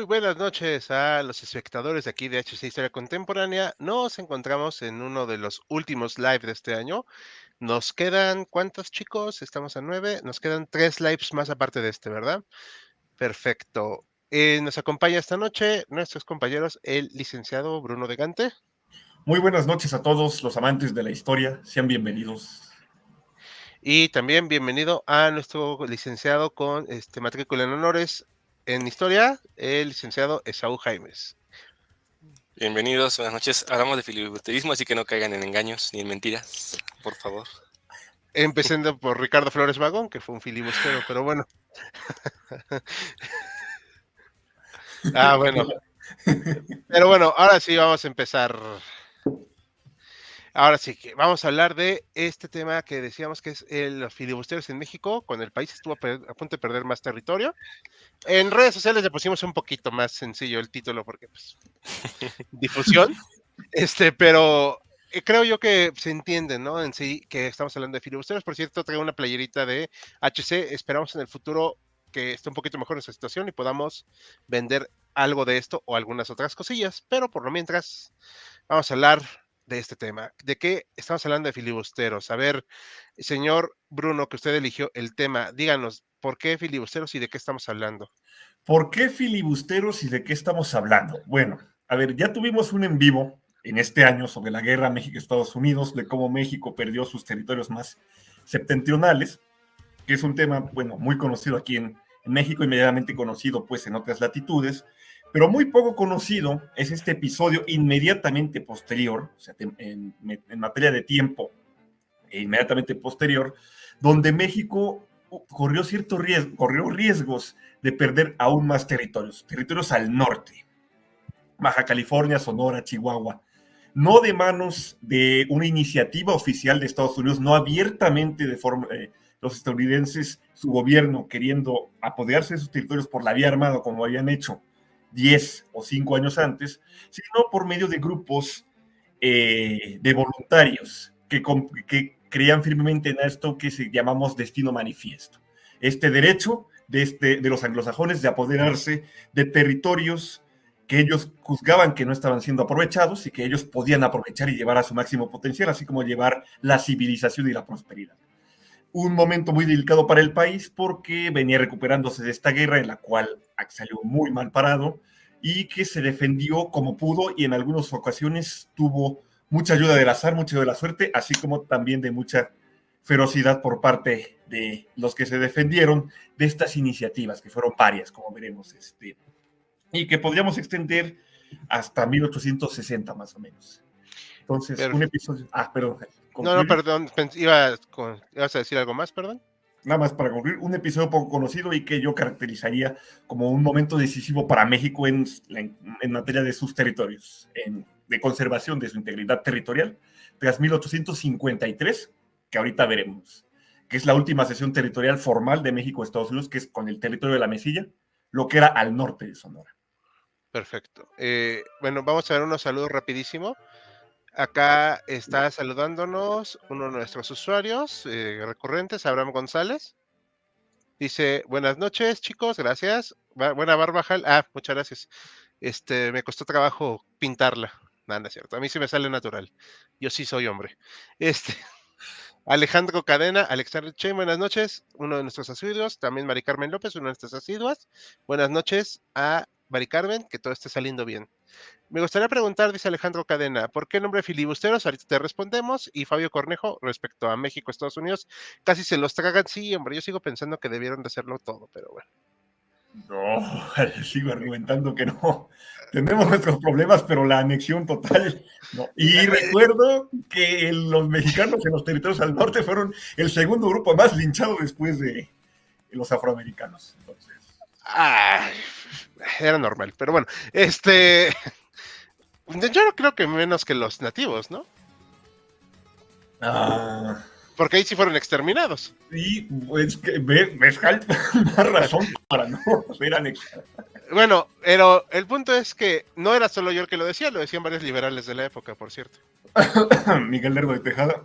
buenas noches a los espectadores de aquí de HC Historia Contemporánea. Nos encontramos en uno de los últimos live de este año. Nos quedan, ¿cuántos chicos? Estamos a 9. Nos quedan 3 lives más aparte de este, ¿verdad? Perfecto. Nos acompaña esta noche nuestros compañeros, el licenciado Bruno de Gante. Muy buenas noches a todos los amantes de la historia. Sean bienvenidos. Y también bienvenido a nuestro licenciado con matrícula en honores en historia, el licenciado Esaú Jaimes. Bienvenidos, buenas noches. Hablamos de filibusterismo, así que no caigan en engaños ni en mentiras, por favor. Empezando por Ricardo Flores Magón, que fue un filibustero, pero bueno. Bueno. Pero bueno, ahora sí vamos a empezar. Ahora sí que vamos a hablar de este tema que decíamos que es los filibusteros en México, cuando el país estuvo a punto de perder más territorio. En redes sociales le pusimos un poquito más sencillo el título porque pues difusión. Pero creo yo que se entiende, ¿no? En sí que estamos hablando de filibusteros. Por cierto, traigo una playerita de HC. Esperamos en el futuro que esté un poquito mejor esa situación y podamos vender algo de esto o algunas otras cosillas. Pero por lo mientras, vamos a hablar de este tema. ¿De qué estamos hablando de filibusteros? A ver, señor Bruno, que usted eligió el tema, díganos, ¿por qué filibusteros y de qué estamos hablando? ¿Por qué filibusteros y de qué estamos hablando? Bueno, a ver, ya tuvimos un en vivo en este año sobre la guerra México-Estados Unidos, de cómo México perdió sus territorios más septentrionales, que es un tema, bueno, muy conocido aquí en México y medianamente conocido pues en otras latitudes, pero muy poco conocido es este episodio inmediatamente posterior, o sea, en materia de tiempo, inmediatamente posterior, donde México corrió riesgos de perder aún más territorios al norte, Baja California, Sonora, Chihuahua, no de manos de una iniciativa oficial de Estados Unidos, no abiertamente de forma, los estadounidenses, su gobierno queriendo apoderarse de esos territorios por la vía armada como habían hecho 10 o 5 años antes, sino por medio de grupos de voluntarios que creían firmemente en esto que llamamos destino manifiesto. Este derecho de los anglosajones de apoderarse de territorios que ellos juzgaban que no estaban siendo aprovechados y que ellos podían aprovechar y llevar a su máximo potencial, así como llevar la civilización y la prosperidad. Un momento muy delicado para el país porque venía recuperándose de esta guerra en la cual salió muy mal parado y que se defendió como pudo y en algunas ocasiones tuvo mucha ayuda del azar, mucha ayuda de la suerte, así como también de mucha ferocidad por parte de los que se defendieron de estas iniciativas, que fueron varias, como veremos, y que podríamos extender hasta 1860 más o menos. Entonces, un episodio... perdón. No, perdón, ibas a decir algo más, perdón. Nada más para concluir, un episodio poco conocido y que yo caracterizaría como un momento decisivo para México en materia de sus territorios, de conservación de su integridad territorial, tras 1853, que ahorita veremos, que es la última cesión territorial formal de México a Estados Unidos, que es con el territorio de la Mesilla, lo que era al norte de Sonora. Perfecto. Bueno, vamos a ver unos saludos rapidísimo. Acá está saludándonos uno de nuestros usuarios recurrentes, Abraham González. Dice, buenas noches, chicos, gracias. Buena Barbajal. Muchas gracias. Me costó trabajo pintarla. Nada, no es cierto. A mí sí me sale natural. Yo sí soy hombre. Alejandro Cadena, Alexander Che, buenas noches. Uno de nuestros asiduos. También Mari Carmen López, uno de nuestros asiduos. Buenas noches a Mari Carmen, que todo esté saliendo bien. Me gustaría preguntar, dice Alejandro Cadena, ¿por qué el nombre filibusteros? Ahorita te respondemos. Y Fabio Cornejo, respecto a México, Estados Unidos, casi se los tragan. Sí, hombre, yo sigo pensando que debieron de hacerlo todo, pero bueno. No, sigo argumentando que no. Tenemos nuestros problemas, pero la anexión total, no. Y recuerdo que los mexicanos en los territorios al norte fueron el segundo grupo más linchado después de los afroamericanos. Entonces. Era normal, pero bueno, yo no creo que menos que los nativos, ¿no? Porque ahí sí fueron exterminados. Sí, pues que ves más razón para no ser anexados. Bueno, pero el punto es que no era solo yo el que lo decían varios liberales de la época, por cierto. Miguel Lerdo de Tejada.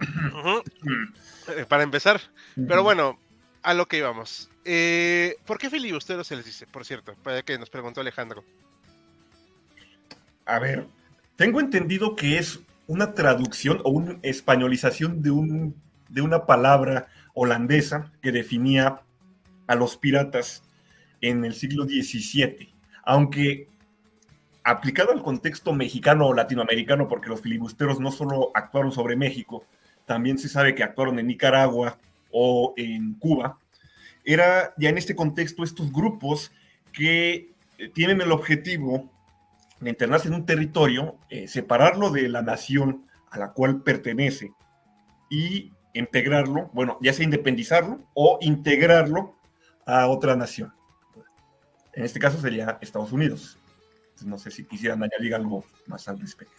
Para empezar. Pero bueno, a lo que íbamos. ¿Por qué filibusteros se les dice, por cierto? Para que nos preguntó Alejandro. A ver, tengo entendido que es una traducción o una españolización de una palabra holandesa que definía a los piratas en el siglo XVII, aunque aplicado al contexto mexicano o latinoamericano, porque los filibusteros no solo actuaron sobre México, también se sabe que actuaron en Nicaragua o en Cuba, era ya en este contexto estos grupos que tienen el objetivo de internarse en un territorio, separarlo de la nación a la cual pertenece y integrarlo, bueno, ya sea independizarlo o integrarlo a otra nación. En este caso sería Estados Unidos. Entonces, no sé si quisieran añadir algo más al respecto.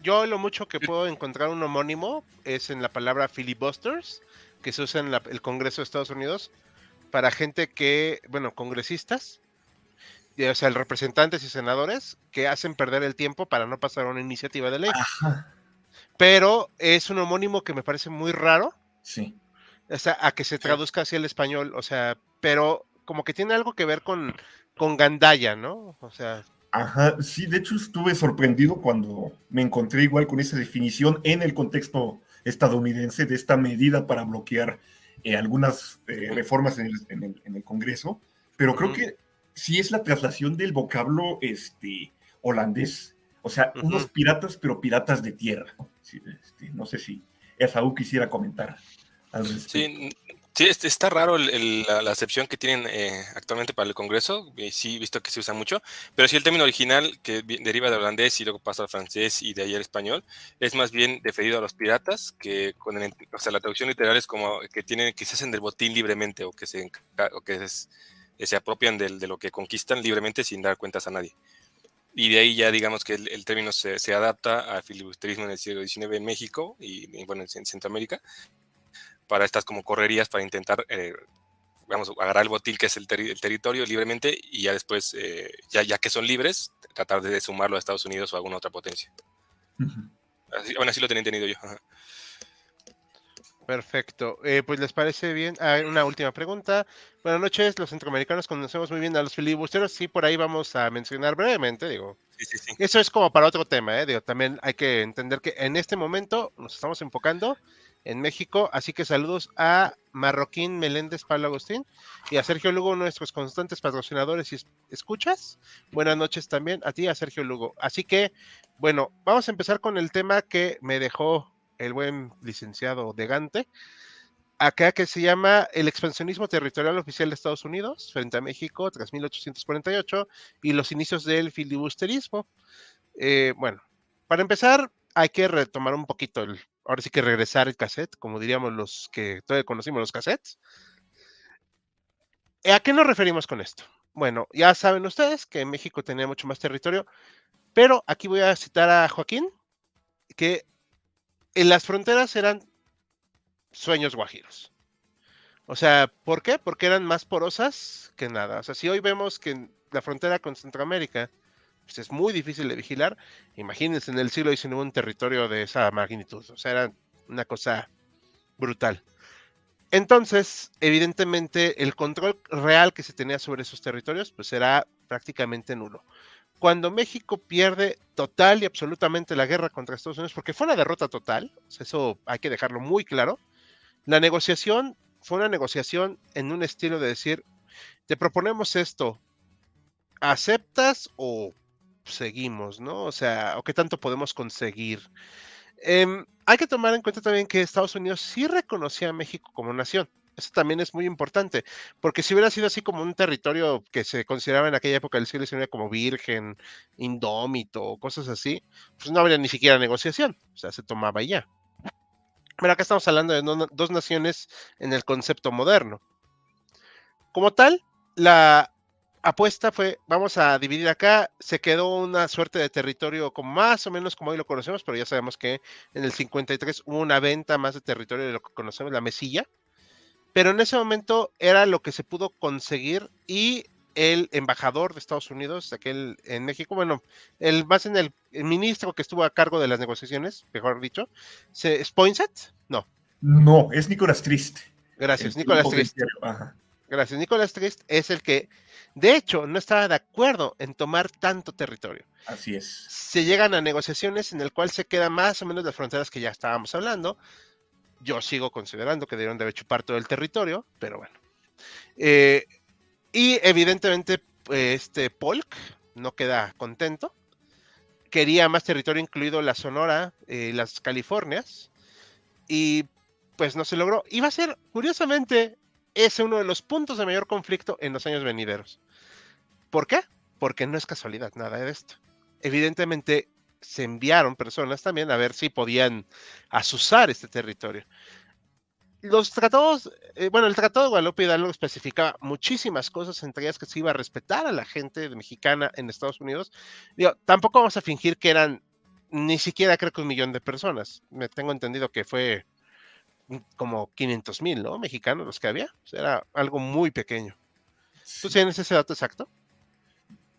Yo lo mucho que puedo encontrar un homónimo es en la palabra filibusters, que se usa en el Congreso de Estados Unidos para gente que, bueno, congresistas, o sea, representantes y senadores que hacen perder el tiempo para no pasar una iniciativa de ley. Ajá. Pero es un homónimo que me parece muy raro, Sí. o sea, a que se traduzca hacia el español, o sea, pero como que tiene algo que ver con gandalla, ¿no? O sea, Ajá, sí, de hecho estuve sorprendido cuando me encontré igual con esa definición en el contexto estadounidense de esta medida para bloquear algunas reformas en el Congreso, pero creo que sí es la traslación del vocablo holandés, o sea, unos piratas, pero piratas de tierra. Sí, no sé si Esaú quisiera comentar al respecto. Sí, sí, está raro la acepción que tienen actualmente para el Congreso. Sí, he visto que se usa mucho, pero sí el término original que deriva del holandés y luego pasa al francés y de ahí al español es más bien referido a los piratas, que o sea, la traducción literal es como que se hacen del botín libremente o que se apropian de lo que conquistan libremente sin dar cuentas a nadie. Y de ahí ya digamos que el término se adapta al filibusterismo en el siglo XIX en México y bueno, en Centroamérica, para estas como correrías para intentar, vamos, agarrar el botín que es el territorio libremente y ya después, ya que son libres, tratar de sumarlo a Estados Unidos o a alguna otra potencia. Bueno, así lo tenía entendido yo. Ajá. Perfecto. Pues les parece bien. Una última pregunta. Buenas noches. Los centroamericanos conocemos muy bien a los filibusteros. Sí, por ahí vamos a mencionar brevemente, digo. Sí. Eso es como para otro tema, digo, también hay que entender que en este momento nos estamos enfocando en México, así que saludos a Marroquín Meléndez Pablo Agustín y a Sergio Lugo, nuestros constantes patrocinadores y escuchas. Buenas noches también a ti, a Sergio Lugo. Así que, bueno, vamos a empezar con el tema que me dejó el buen licenciado de Gante, acá, que se llama el expansionismo territorial oficial de Estados Unidos frente a México tras 1848 y los inicios del filibusterismo. Bueno, para empezar hay que retomar un poquito, ahora sí que regresar el cassette, como diríamos los que todavía conocimos los cassettes. ¿A qué nos referimos con esto? Bueno, ya saben ustedes que México tenía mucho más territorio, pero aquí voy a citar a Joaquín, que en las fronteras eran sueños guajiros. O sea, ¿por qué? Porque eran más porosas que nada. O sea, si hoy vemos que la frontera con Centroamérica pues, es muy difícil de vigilar, imagínense en el siglo XIX un territorio de esa magnitud. O sea, era una cosa brutal. Entonces, evidentemente, el control real que se tenía sobre esos territorios pues era prácticamente nulo. Cuando México pierde total y absolutamente la guerra contra Estados Unidos, porque fue una derrota total, o sea, eso hay que dejarlo muy claro, la negociación fue una negociación en un estilo de decir, te proponemos esto, ¿aceptas o seguimos, no? O sea, ¿o qué tanto podemos conseguir? Hay que tomar en cuenta también que Estados Unidos sí reconocía a México como nación. Eso también es muy importante, porque si hubiera sido así como un territorio que se consideraba en aquella época del siglo XIX como virgen, indómito, cosas así, pues no habría ni siquiera negociación, o sea, se tomaba ya. Pero acá estamos hablando de dos naciones en el concepto moderno. Como tal, la apuesta fue, vamos a dividir acá, se quedó una suerte de territorio como más o menos como hoy lo conocemos, pero ya sabemos que en el 53 hubo una venta más de territorio de lo que conocemos, la Mesilla, pero en ese momento era lo que se pudo conseguir y el embajador de Estados Unidos, aquel en México, bueno, el ministro que estuvo a cargo de las negociaciones, mejor dicho, ¿es Poinsett? No. No, es Nicolás Trist. Gracias, El Nicolás triunfo del Trist. diario. Ajá. Gracias. Nicolás Trist es el que, de hecho, no estaba de acuerdo en tomar tanto territorio. Así es. Se llegan a negociaciones en el cual se quedan más o menos las fronteras que ya estábamos hablando. Yo sigo considerando que debieron de haber chupar todo el territorio, pero bueno. Y evidentemente, Polk no queda contento. Quería más territorio, incluido la Sonora, las Californias, y pues no se logró. Y va a ser, curiosamente, ese uno de los puntos de mayor conflicto en los años venideros. ¿Por qué? Porque no es casualidad nada de esto. Evidentemente, se enviaron personas también a ver si podían asusar este territorio. Los tratados, bueno, el Tratado de Guadalupe Hidalgo especificaba muchísimas cosas, entre ellas que se iba a respetar a la gente mexicana en Estados Unidos. Digo, tampoco vamos a fingir que eran ni siquiera creo que 1 millón de personas. Me tengo entendido que fue como 500,000, ¿no? Mexicanos los que había. O sea, era algo muy pequeño. ¿Tú tienes ese dato exacto?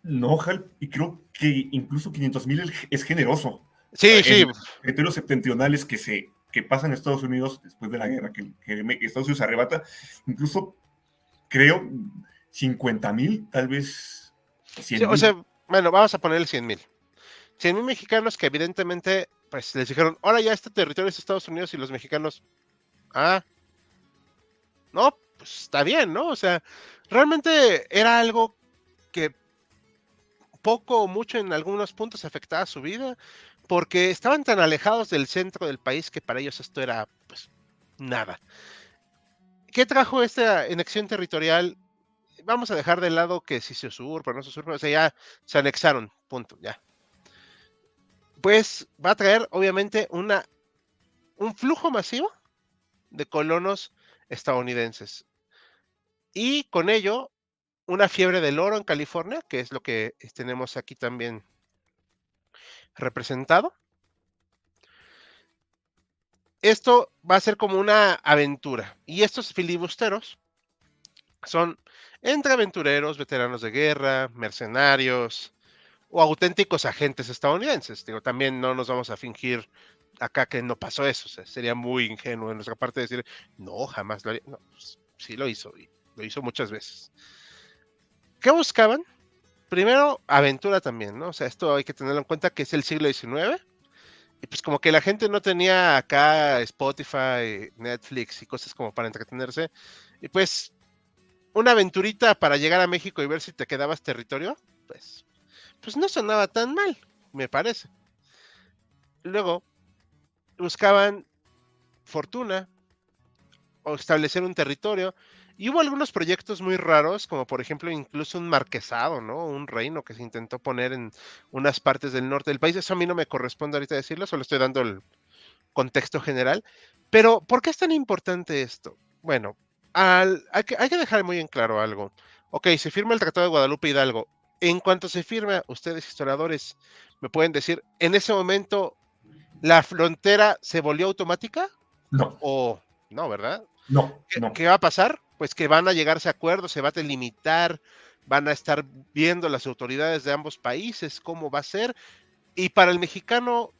No, Hal, y creo que incluso 500,000 es generoso. Sí, En sí. los territorios septentrionales que pasan a Estados Unidos después de la guerra, que Estados Unidos arrebata, incluso creo 50,000, tal vez Sí, 100,000. o sea, bueno, vamos a ponerle 100,000. 100,000 mexicanos que evidentemente, pues les dijeron, ahora ya este territorio es Estados Unidos y los mexicanos, ah, no, pues está bien, ¿no? O sea, realmente era algo que poco o mucho en algunos puntos afectaba su vida, porque estaban tan alejados del centro del país que para ellos esto era, pues, nada. ¿Qué trajo esta anexión territorial? Vamos a dejar de lado que si se usurpa o no se usurpa, o sea, ya se anexaron, punto, ya. Pues va a traer, obviamente, un flujo masivo de colonos estadounidenses. Y con ello, una fiebre del oro en California, que es lo que tenemos aquí también representado. Esto va a ser como una aventura. Y estos filibusteros son entre aventureros, veteranos de guerra, mercenarios o auténticos agentes estadounidenses. Digo, también no nos vamos a fingir acá que no pasó eso. O sea, sería muy ingenuo de nuestra parte decir, no, jamás lo haría. No, pues, sí lo hizo, y lo hizo muchas veces. ¿Qué buscaban? Primero, aventura también, ¿no? O sea, esto hay que tenerlo en cuenta que es el siglo XIX. Y pues como que la gente no tenía acá Spotify, Netflix y cosas como para entretenerse. Y pues una aventurita para llegar a México y ver si te quedabas territorio, pues no sonaba tan mal, me parece. Luego buscaban fortuna o establecer un territorio. Y hubo algunos proyectos muy raros, como por ejemplo incluso un marquesado, ¿no? Un reino que se intentó poner en unas partes del norte del país. Eso a mí no me corresponde ahorita decirlo, solo estoy dando el contexto general. Pero, ¿por qué es tan importante esto? Bueno, hay que dejar muy en claro algo. Ok, se firma el Tratado de Guadalupe Hidalgo. En cuanto se firma, ustedes historiadores me pueden decir, ¿en ese momento la frontera se volvió automática? No, ¿O no, verdad? no, ¿Qué, no. qué va a pasar? Pues que van a llegarse a acuerdos, se va a delimitar, van a estar viendo las autoridades de ambos países cómo va a ser. Y para el mexicano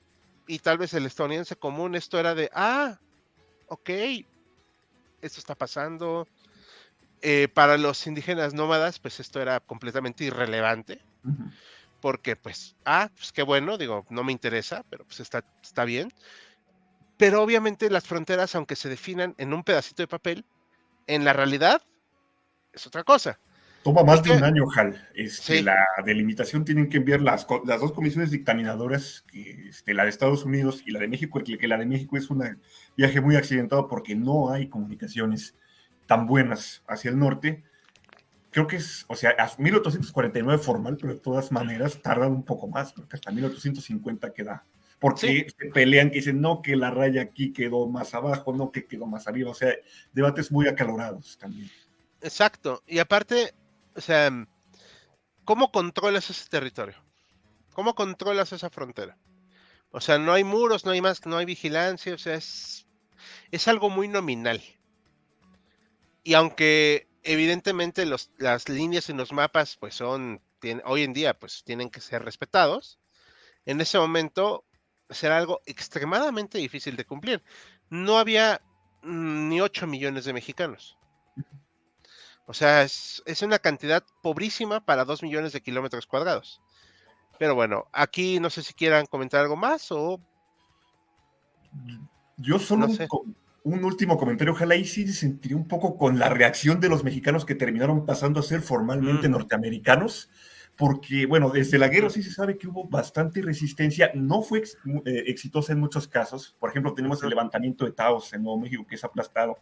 y tal vez el estadounidense común, esto era de, ok, esto está pasando. Para los indígenas nómadas, pues esto era completamente irrelevante, Ujú. porque pues qué bueno, digo, no me interesa, pero pues está bien. Pero obviamente las fronteras, aunque se definan en un pedacito de papel, en la realidad es otra cosa. Toma Y más de que, un año, Hal. sí, La delimitación tienen que enviar las dos comisiones dictaminadoras, la de Estados Unidos y la de México, que la de México es un viaje muy accidentado porque no hay comunicaciones tan buenas hacia el norte. Creo que es, o sea, a 1849 formal, pero de todas maneras tardan un poco más, porque hasta 1850 queda. sí, Porque se pelean que dicen, no, que la raya aquí quedó más abajo, no, que quedó más arriba. O sea, debates muy acalorados también. exacto. Y aparte, o sea, ¿cómo controlas ese territorio? ¿Cómo controlas esa frontera? O sea, no hay muros, no hay más, no hay vigilancia, o sea, es algo muy nominal. Y aunque evidentemente las líneas en los mapas, pues hoy en día, pues tienen que ser respetados, en ese momento será algo extremadamente difícil de cumplir. No había ni 8 millones de mexicanos. O sea, es una cantidad pobrísima para 2 millones de kilómetros cuadrados. Pero bueno, aquí no sé si quieran comentar algo más o Yo solo no sé. un último comentario, ojalá y sí se sentiría un poco con la reacción de los mexicanos que terminaron pasando a ser formalmente Ujú, norteamericanos, porque, bueno, desde la guerra ujú, sí se sabe que hubo bastante resistencia, no fue exitosa en muchos casos, por ejemplo, tenemos el ujú, levantamiento de Taos en Nuevo México que es aplastado,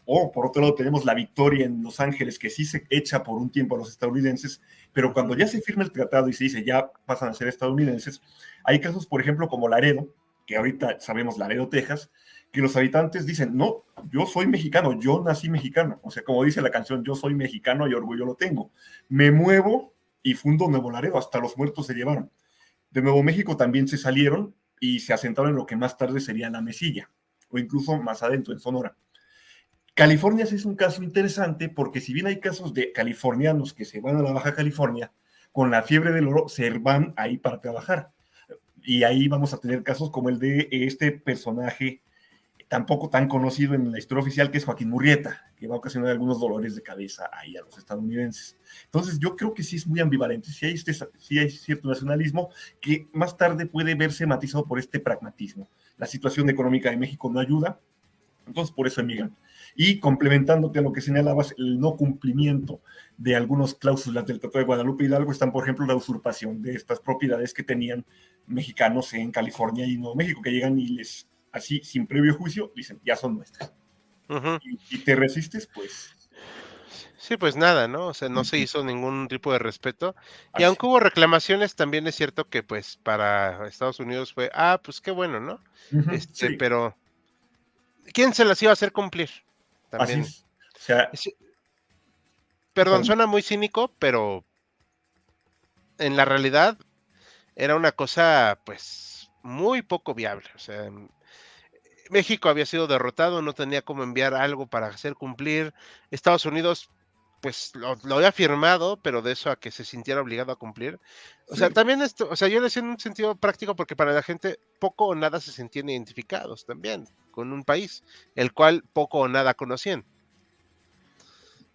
o por otro lado tenemos la victoria en Los Ángeles que sí se echa por un tiempo a los estadounidenses, pero cuando ujú, ya se firma el tratado y se dice ya pasan a ser estadounidenses, hay casos, por ejemplo, como Laredo, que ahorita sabemos Laredo, Texas, que los habitantes dicen, no, yo soy mexicano, yo nací mexicano. O sea, como dice la canción, yo soy mexicano y orgullo lo tengo. Me muevo y fundo Nuevo Laredo, hasta los muertos se llevaron. De Nuevo México también se salieron y se asentaron en lo que más tarde sería la Mesilla, o incluso más adentro, en Sonora. California sí es un caso interesante porque si bien hay casos de californianos que se van a la Baja California, con la fiebre del oro se van ahí para trabajar. Y ahí vamos a tener casos como el de este personaje tampoco tan conocido en la historia oficial, que es Joaquín Murrieta, que va a ocasionar algunos dolores de cabeza ahí a los estadounidenses. Entonces, yo creo que sí es muy ambivalente, sí hay cierto nacionalismo que más tarde puede verse matizado por este pragmatismo. La situación económica de México no ayuda, entonces por eso emigran. Y complementándote a lo que señalabas, el no cumplimiento de algunas cláusulas del Tratado de Guadalupe Hidalgo están, por ejemplo, la usurpación de estas propiedades que tenían mexicanos en California y Nuevo México, que llegan y les, así, sin previo juicio, dicen, ya son nuestras. ujú. Y te resistes, pues, Sí, pues nada, ¿no? O sea, no se uh-huh, hizo ningún tipo de respeto. Y así, aunque hubo reclamaciones, también es cierto que pues para Estados Unidos fue, pues qué bueno, ¿no? uh-huh, sí, Pero ¿quién se las iba a hacer cumplir? así También. es. O sea, Es- Perdón, perdón, suena muy cínico, pero en la realidad era una cosa pues muy poco viable. O sea, México había sido derrotado, no tenía cómo enviar algo para hacer cumplir. Estados Unidos, pues lo había firmado, pero de eso a que se sintiera obligado a cumplir. O sea, sí, también esto, o sea, yo lo decía en un sentido práctico porque para la gente poco o nada se sentían identificados también con un país, el cual poco o nada conocían.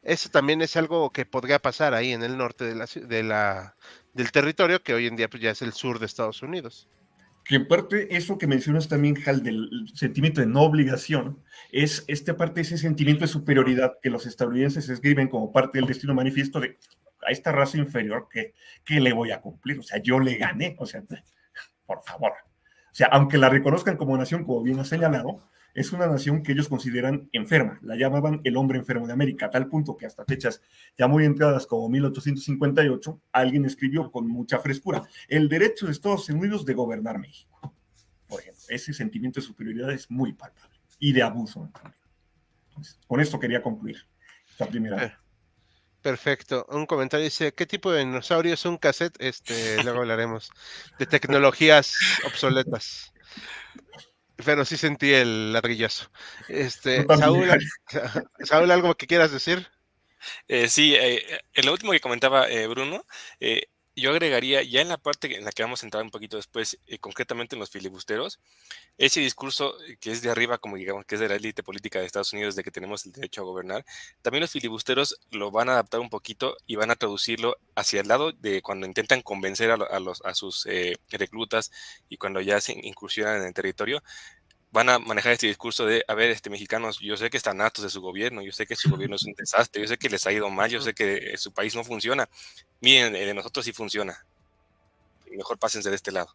Eso también es algo que podría pasar ahí en el norte del territorio, que hoy en día pues, ya es el sur de Estados Unidos. que en parte eso que mencionas también, Hal, del sentimiento de no obligación, es esta parte, ese sentimiento de Ujú. superioridad que los estadounidenses escriben como parte del destino manifiesto de a esta raza inferior que le voy a cumplir, o sea, yo le gané, o sea, por favor. O sea, aunque la reconozcan como nación, como bien ha señalado, es una nación que ellos consideran enferma. La llamaban el hombre enfermo de América, a tal punto que hasta fechas ya muy entradas como 1858, alguien escribió con mucha frescura, el derecho de Estados Unidos de gobernar México. Por ejemplo, ese sentimiento de superioridad es muy palpable y de abuso también. Entonces, con esto quería concluir esta primera. Per- Perfecto. Un comentario dice, ¿qué tipo de dinosaurio es un cassette? Luego hablaremos de tecnologías obsoletas. Pero sí sentí el ladrillazo. Yo también, Saúl, Saúl, ¿algo que quieras decir? Sí, en lo último que comentaba Bruno, yo agregaría ya en la parte en la que vamos a entrar un poquito después, concretamente en los filibusteros, ese discurso que es de arriba, como digamos, que es de la élite política de Estados Unidos, de que tenemos el derecho a gobernar, también los filibusteros lo van a adaptar un poquito y van a traducirlo hacia el lado de cuando intentan convencer a sus reclutas y cuando ya se incursionan en el territorio, van a manejar este discurso de, a ver, mexicanos, yo sé que están hartos de su gobierno, yo sé que su gobierno es un desastre, yo sé que les ha ido mal, yo Ujú, sé que su país no funciona. Miren, el de nosotros sí funciona. Mejor pásense de este lado.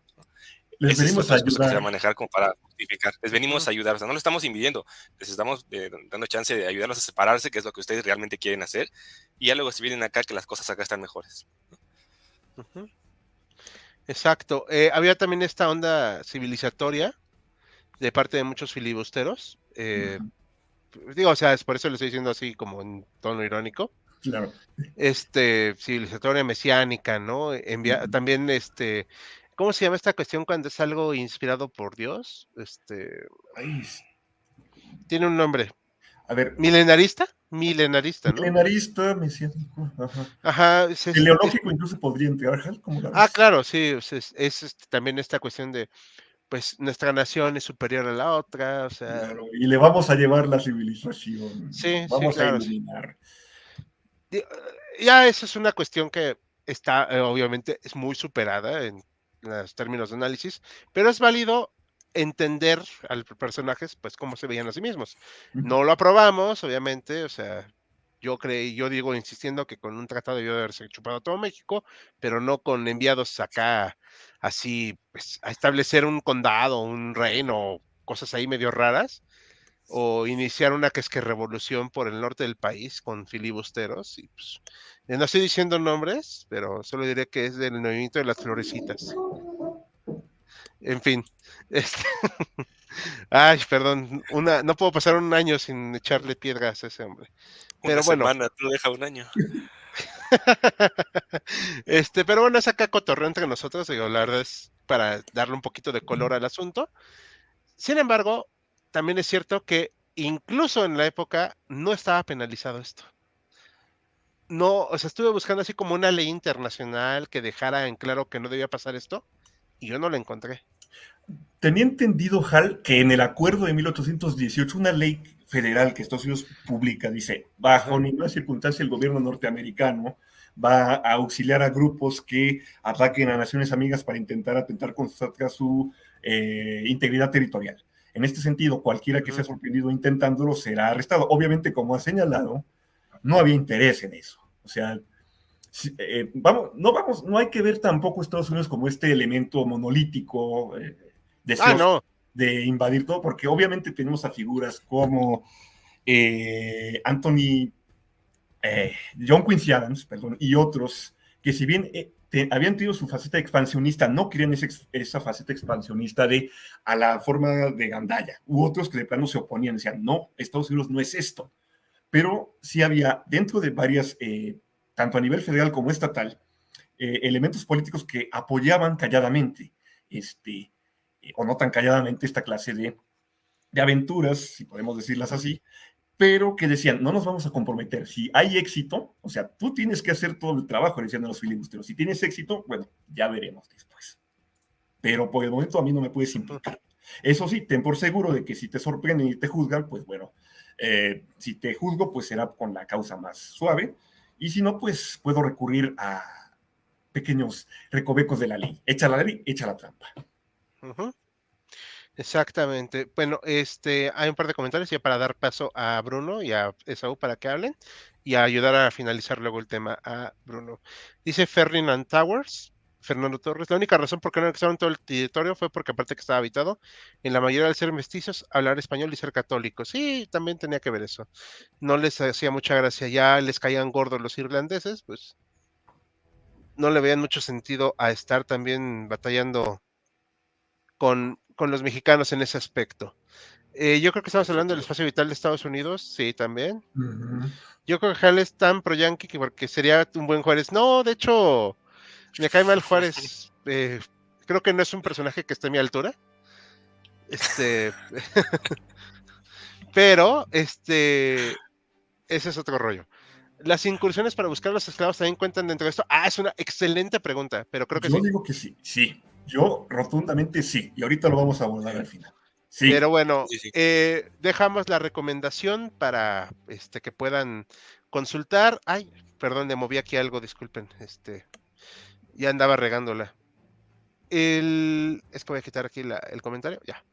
les Ese es venimos otro a discurso que se va ayudar. a manejar como para justificar. Les venimos ujú, a ayudar, o sea, no lo estamos invidiendo, les estamos dando chance de ayudarlos a separarse, que es lo que ustedes realmente quieren hacer, y ya luego si vienen acá que las cosas acá están mejores. ujú. Exacto. Había también esta onda civilizatoria de parte de muchos filibusteros. Digo, o sea, es por eso lo estoy diciendo así como en tono irónico. Claro. Civilizatoria mesiánica, ¿no? También, ¿cómo se llama esta cuestión cuando es algo inspirado por Dios? Ay, Tiene un nombre. a ver, ¿Milenarista? Milenarista, ¿no? milenarista, mesiánico, ajá. Ajá, Teleológico incluso podría entrar, Hal, ¿cómo la ves? claro, sí, o sea, también esta cuestión de, pues, nuestra nación es superior a la otra, o sea, Claro, y le vamos a llevar la civilización, sí, sí, vamos a claro, sí. iluminar. Di- Ya esa es una cuestión que está, obviamente, es muy superada en los términos de análisis, pero es válido entender a los personajes, pues, cómo se veían a sí mismos. No lo aprobamos, obviamente, o sea, yo digo, insistiendo que con un tratado debió de haberse chupado todo México, pero no con enviados acá, así, pues, a establecer un condado, un reino, cosas ahí medio raras, o iniciar una que es que revolución por el norte del país con filibusteros. Y pues, no estoy diciendo nombres, pero solo diré que es del movimiento de las florecitas. En fin, este, ay, perdón, no puedo pasar un año sin echarle piedras a ese hombre. Una Pero bueno, semana, tú deja un año. pero bueno, es acá cotorreo entre nosotros, digo, la verdad es para darle un poquito de color al asunto. Sin embargo, también es cierto que incluso en la época no estaba penalizado esto. No, o sea, estuve buscando así como una ley internacional que dejara en claro que no debía pasar esto y yo no la encontré. Tenía entendido, Hal, que en el acuerdo de 1818, una ley federal que Estados Unidos publica, dice, bajo Ajá. ninguna circunstancia el gobierno norteamericano va a auxiliar a grupos que ataquen a naciones amigas para intentar atentar contra su integridad territorial. En este sentido, cualquiera que sea Ujú. sorprendido intentándolo será arrestado. Obviamente, como ha señalado, no había interés en eso. O sea, no hay que ver tampoco Estados Unidos como este elemento monolítico, Ah, deseoso no. de invadir todo, porque obviamente tenemos a figuras como Anthony, John Quincy Adams, perdón, y otros que si bien habían tenido su faceta expansionista, no querían esa faceta expansionista de a la forma de Gandaya, u otros que de plano se oponían, decían, no, Estados Unidos no es esto, pero sí había dentro de varias, tanto a nivel federal como estatal, elementos políticos que apoyaban calladamente, o no tan calladamente, esta clase de aventuras, si podemos decirlas Ujú. así, pero que decían, no nos vamos a comprometer. Si hay éxito, o sea, tú tienes que hacer todo el trabajo, decían a los filibusteros. Si tienes éxito, bueno, ya veremos después. Pero por el momento a mí no me puedes Ujú. implicar. Eso sí, ten por seguro de que si te sorprenden y te juzgan, pues bueno, si te juzgo, pues será con la causa más suave. Y si no, pues puedo recurrir a pequeños recovecos de la ley. Echa la ley, echa la trampa. Ujú. Exactamente. Bueno, hay un par de comentarios ya para dar paso a Bruno y a Esaú para que hablen y a ayudar a finalizar luego el tema a Bruno. Dice Ferdinand Towers, Fernando Torres, la única razón por qué no anexaron todo el territorio fue porque aparte que estaba habitado, en la mayoría de ser mestizos, hablar español y ser católicos. Sí, también tenía que ver eso. No les hacía mucha gracia, ya les caían gordos los irlandeses, pues no le veían mucho sentido a estar también batallando con los mexicanos en ese aspecto. Yo creo que estamos hablando del Definitivo. espacio vital de Estados Unidos, sí, también. Uh -huh. Yo creo que Hal es tan pro yankee que porque sería un buen Juárez. No, de hecho, me cae mal Juárez. Creo que no es un personaje que esté a mi altura. Este, pero, ese es otro rollo. ¿Las incursiones para buscar a los esclavos también cuentan dentro de esto? Ah, es una excelente pregunta, pero creo que Yo sí. digo que sí, sí. Yo rotundamente sí. Y ahorita lo vamos a abordar al final. Sí. Pero bueno, Sí, sí. dejamos la recomendación para que puedan consultar. Ay, perdón, le moví aquí algo, disculpen. Ya andaba regándola. Es que voy a quitar aquí el comentario. Ya.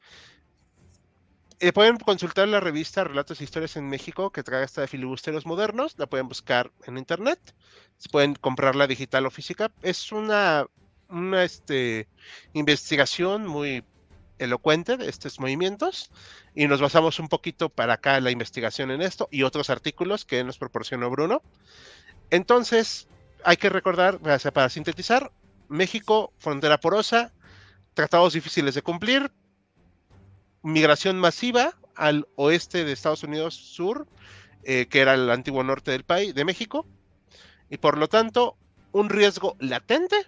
Pueden consultar la revista Relatos e Historias en México, que trae esta de filibusteros modernos. La pueden buscar en internet. Pueden comprarla digital o física. Es una investigación muy elocuente de estos movimientos y nos basamos un poquito para acá la investigación en esto y otros artículos que nos proporcionó Bruno. Entonces, hay que recordar, o sea, para sintetizar, México, frontera porosa, tratados difíciles de cumplir, migración masiva al oeste de Estados Unidos sur, que era el antiguo norte del país, de México, y por lo tanto, un riesgo latente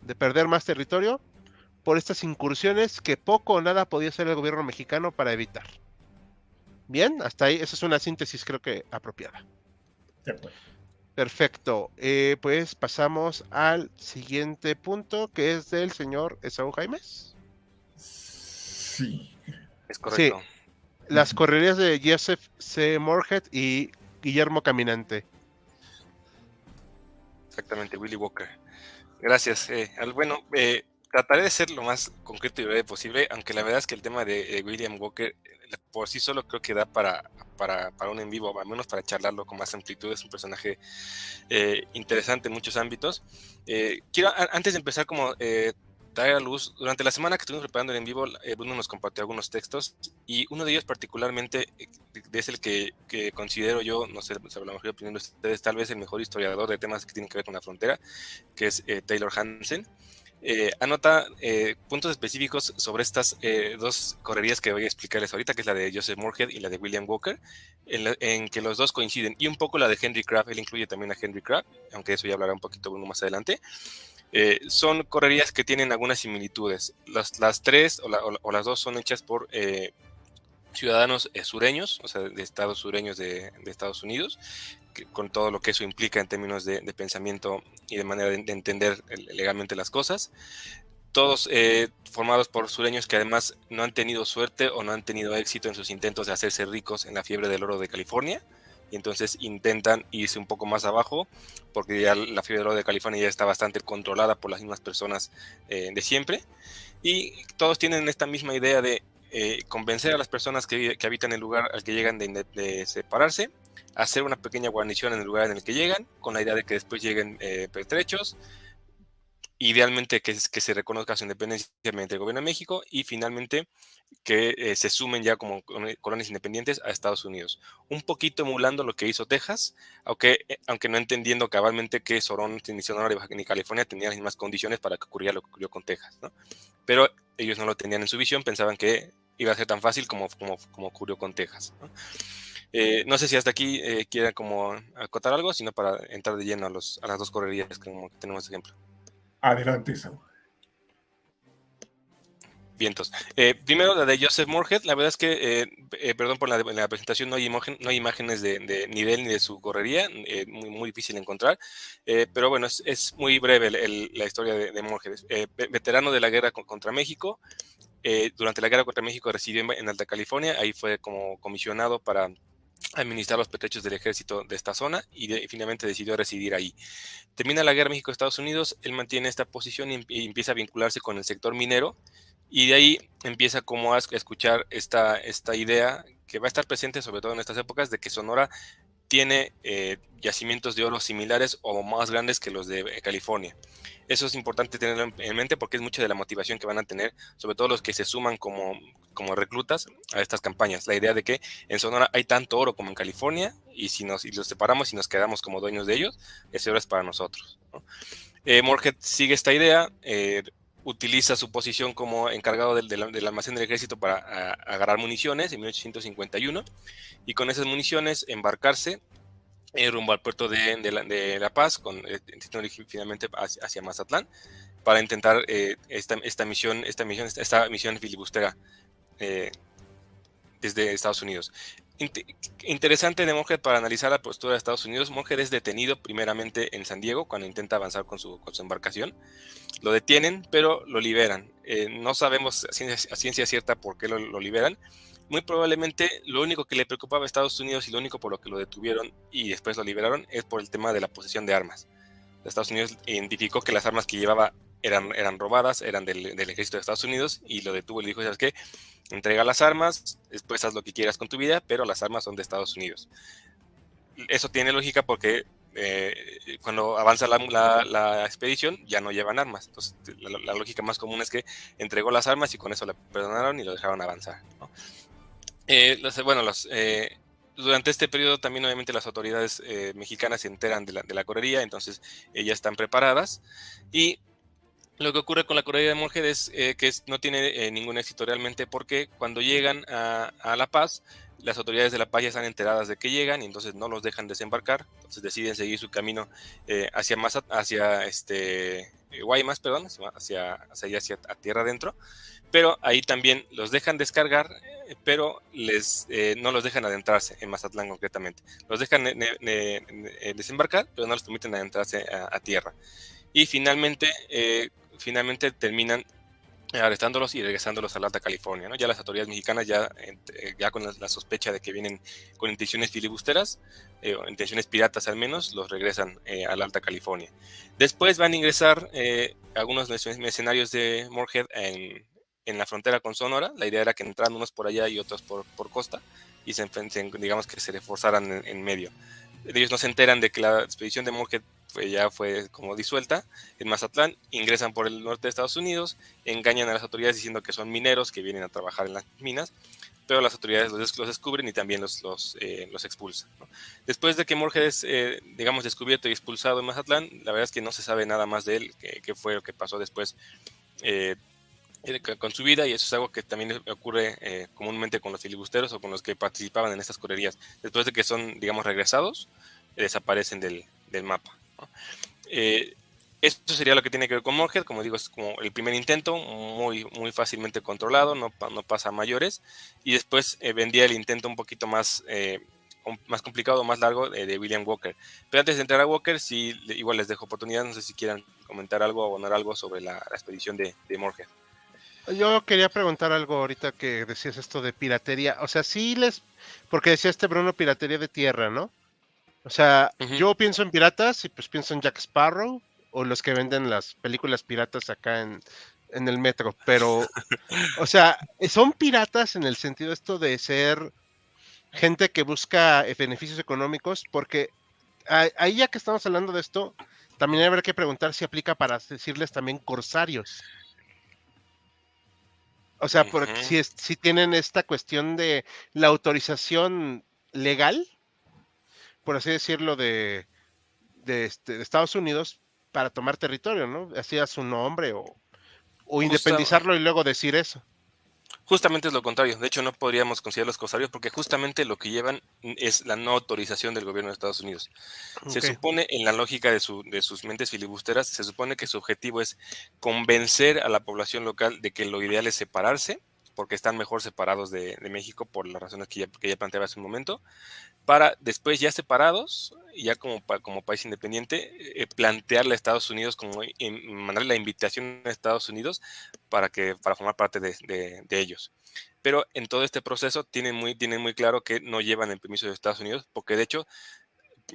de perder más territorio por estas incursiones que poco o nada podía hacer el gobierno mexicano para evitar. Bien, hasta ahí, esa es una síntesis creo que apropiada. De acuerdo. Perfecto, pues pasamos al siguiente punto que es del señor Esaú Jaimes. Sí. Es Sí, correcto. las correrías de Joseph C. Morhead y Guillermo Caminante. Exactamente, Willy Walker. Gracias. Bueno, trataré de ser lo más concreto y breve posible, aunque la verdad es que el tema de William Walker por sí solo creo que da para un en vivo, al menos para charlarlo con más amplitud. Es un personaje interesante en muchos ámbitos. Quiero, antes de empezar, como traer a luz, durante la semana que estuvimos preparando el en vivo, Bruno nos compartió algunos textos, y uno de ellos particularmente es el que considero yo, no sé, sobre la mejor opinión de ustedes, tal vez el mejor historiador de temas que tienen que ver con la frontera, que es Taylor Hansen. Anota puntos específicos sobre estas dos correrías que voy a explicarles ahorita, que es la de Joseph Moorhead y la de William Walker, en que los dos coinciden, y un poco la de Henry Crabb. Él incluye también a Henry Crabb, aunque eso ya hablará un poquito Bruno más adelante. Son correrías que tienen algunas similitudes. Las tres o las dos son hechas por ciudadanos sureños, o sea, de estados sureños de Estados Unidos, con todo lo que eso implica en términos de pensamiento y de manera de entender legalmente las cosas. Todos formados por sureños que además no han tenido suerte o no han tenido éxito en sus intentos de hacerse ricos en la fiebre del oro de California, y entonces intentan irse un poco más abajo, porque ya la fiebre del oro de California ya está bastante controlada por las mismas personas de siempre, y todos tienen esta misma idea de convencer a las personas que habitan el lugar al que llegan de separarse, hacer una pequeña guarnición en el lugar en el que llegan, con la idea de que después lleguen pertrechos, idealmente que se reconozca su independencia mediante el gobierno de México, y finalmente que se sumen ya como colonias independientes a Estados Unidos. Un poquito emulando lo que hizo Texas, aunque no entendiendo cabalmente que Sonora, ni Sonora ni California tenían las mismas condiciones para que ocurriera lo que ocurrió con Texas, ¿no? Pero ellos no lo tenían en su visión, pensaban que iba a ser tan fácil como ocurrió con Texas, ¿no? No sé si hasta aquí quieran como acotar algo, sino para entrar de lleno a las dos correrías como que tenemos ejemplo. Adelante, Saúl. Vientos. Primero, la de Joseph Moorhead. La verdad es que, perdón por la presentación, no hay imágenes de ni de él ni de su correría, muy difícil de encontrar, pero bueno, es muy breve la historia de Moorhead. Veterano de la guerra contra México. Durante la guerra contra México residió en Alta California. Ahí fue como comisionado para administrar los pertrechos del ejército de esta zona, y finalmente decidió residir ahí. Termina la guerra México-Estados Unidos, él mantiene esta posición y empieza a vincularse con el sector minero, y de ahí empieza como a escuchar esta idea que va a estar presente sobre todo en estas épocas, de que Sonora tiene yacimientos de oro similares o más grandes que los de California. Eso es importante tenerlo en mente, porque es mucha de la motivación que van a tener, sobre todo los que se suman como reclutas a estas campañas. La idea de que en Sonora hay tanto oro como en California, y si los separamos y nos quedamos como dueños de ellos, ese oro es para nosotros, ¿no? Moorhead sigue esta idea, utiliza su posición como encargado del almacén del ejército para agarrar municiones en 1851, y con esas municiones embarcarse rumbo al puerto de La Paz, con finalmente hacia Mazatlán, para intentar esta misión filibustera desde Estados Unidos. Interesante de Moorhead para analizar la postura de Estados Unidos. Moorhead es detenido primeramente en San Diego cuando intenta avanzar con su embarcación. Lo detienen, pero lo liberan. No sabemos a ciencia cierta por qué lo liberan. Muy probablemente lo único que le preocupaba a Estados Unidos, y lo único por lo que lo detuvieron y después lo liberaron, es por el tema de la posesión de armas. Estados Unidos identificó que las armas que llevaba eran robadas, eran del ejército de Estados Unidos, y lo detuvo y le dijo: ¿sabes qué? Entrega las armas, después haz lo que quieras con tu vida, pero las armas son de Estados Unidos. Eso tiene lógica porque cuando avanza la expedición ya no llevan armas. Entonces la lógica más común es que entregó las armas y con eso le perdonaron y lo dejaron avanzar, ¿no? Durante este periodo también obviamente las autoridades mexicanas se enteran de la correría, entonces ellas están preparadas, y lo que ocurre con la correría de Moorhead es que no tiene ningún éxito realmente, porque cuando llegan a La Paz, las autoridades de La Paz ya están enteradas de que llegan, y entonces no los dejan desembarcar. Entonces deciden seguir su camino hacia Guaymas, perdón, hacia tierra adentro. Pero ahí también los dejan descargar, pero no los dejan adentrarse en Mazatlán concretamente. Los dejan desembarcar, pero no les permiten adentrarse a tierra. Y finalmente terminan arrestándolos y regresándolos a la Alta California, ¿no? Ya las autoridades mexicanas ya con la sospecha de que vienen con intenciones filibusteras, o intenciones piratas al menos, los regresan a la Alta California. Después van a ingresar algunos mercenarios de Moorhead en la frontera con Sonora. La idea era que entraran unos por allá y otros por costa, y digamos que se reforzaran en medio. Ellos no se enteran de que la expedición de Moorhead ya fue como disuelta en Mazatlán, ingresan por el norte de Estados Unidos, engañan a las autoridades diciendo que son mineros que vienen a trabajar en las minas, pero las autoridades los descubren y también los expulsan, ¿no? Después de que Moorhead es, digamos, descubierto y expulsado en Mazatlán, la verdad es que no se sabe nada más de él, qué fue lo que pasó después con su vida, y eso es algo que también ocurre comúnmente con los filibusteros o con los que participaban en estas correrías. Después de que son, digamos, regresados, desaparecen del mapa, ¿no? Esto sería lo que tiene que ver con Moorhead. Como digo, es como el primer intento, muy fácilmente controlado, no pasa a mayores, y después vendría el intento un poquito más complicado, más largo, de William Walker. Pero antes de entrar a Walker, sí, igual les dejo oportunidad, no sé si quieran comentar algo o abonar algo sobre la expedición de Moorhead. Yo quería preguntar algo ahorita que decías esto de piratería. O sea, porque decía Bruno, piratería de tierra, ¿no? O sea, yo pienso en piratas y pues pienso en Jack Sparrow o los que venden las películas piratas acá en el metro. Pero, o sea, son piratas en el sentido esto de ser gente que busca beneficios económicos, porque ahí ya que estamos hablando de esto, también habrá que preguntar si aplica para decirles también corsarios. O sea, porque si tienen esta cuestión de la autorización legal, por así decirlo, de Estados Unidos para tomar territorio, ¿no? Así a su nombre o independizarlo y luego decir eso. Justamente es lo contrario. De hecho, no podríamos considerar los corsarios porque justamente lo que llevan es la no autorización del gobierno de Estados Unidos. Se supone, en la lógica de sus mentes filibusteras, se supone que su objetivo es convencer a la población local de que lo ideal es separarse, porque están mejor separados de México por las razones que ya planteaba hace un momento, para después, ya separados, ya como país independiente, plantearle a Estados Unidos, mandarle la invitación a Estados Unidos para formar parte de ellos. Pero en todo este proceso tienen muy claro que no llevan el permiso de Estados Unidos, porque de hecho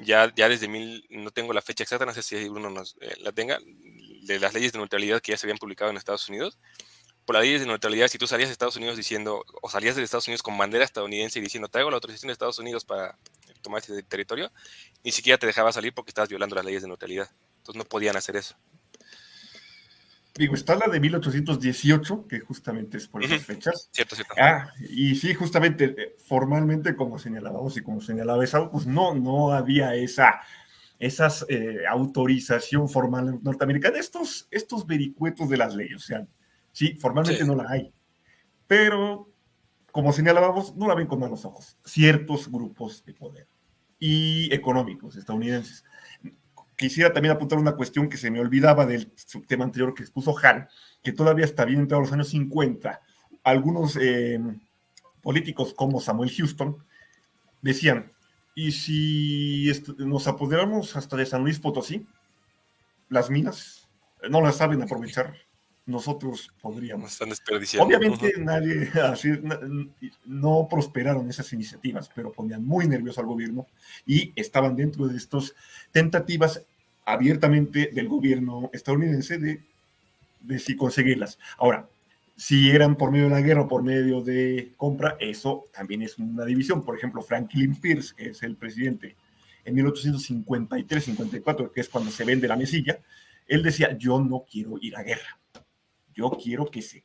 ya desde no tengo la fecha exacta, no sé si Bruno la tenga, de las leyes de neutralidad que ya se habían publicado en Estados Unidos. Por las leyes de neutralidad, si tú salías de Estados Unidos diciendo, o salías de Estados Unidos con bandera estadounidense y diciendo, traigo la autorización de Estados Unidos para tomar ese territorio, ni siquiera te dejaba salir porque estabas violando las leyes de neutralidad. Entonces no podían hacer eso. Digo, está la de 1818, que justamente es por esas fechas. Cierto. Y sí, justamente, formalmente, como señalábamos y como señalaba esa, pues no había esas autorización formal norteamericana. Estos vericuetos de las leyes, o sea, sí, formalmente no la hay. Pero, como señalábamos, no la ven con malos ojos ciertos grupos de poder y económicos estadounidenses. Quisiera también apuntar una cuestión que se me olvidaba del tema anterior que expuso Han, que todavía está bien entrado los años 50. Algunos políticos como Samuel Houston decían, ¿y si nos apoderamos hasta de San Luis Potosí? Las minas no las saben aprovechar, nosotros podríamos. Están desperdiciando. Obviamente no prosperaron esas iniciativas, pero ponían muy nervioso al gobierno y estaban dentro de estas tentativas abiertamente del gobierno estadounidense de si conseguirlas. Ahora, si eran por medio de la guerra o por medio de compra, eso también es una división. Por ejemplo, Franklin Pierce, que es el presidente en 1853-54, que es cuando se vende la mesilla, él decía, yo no quiero ir a guerra. Yo quiero que se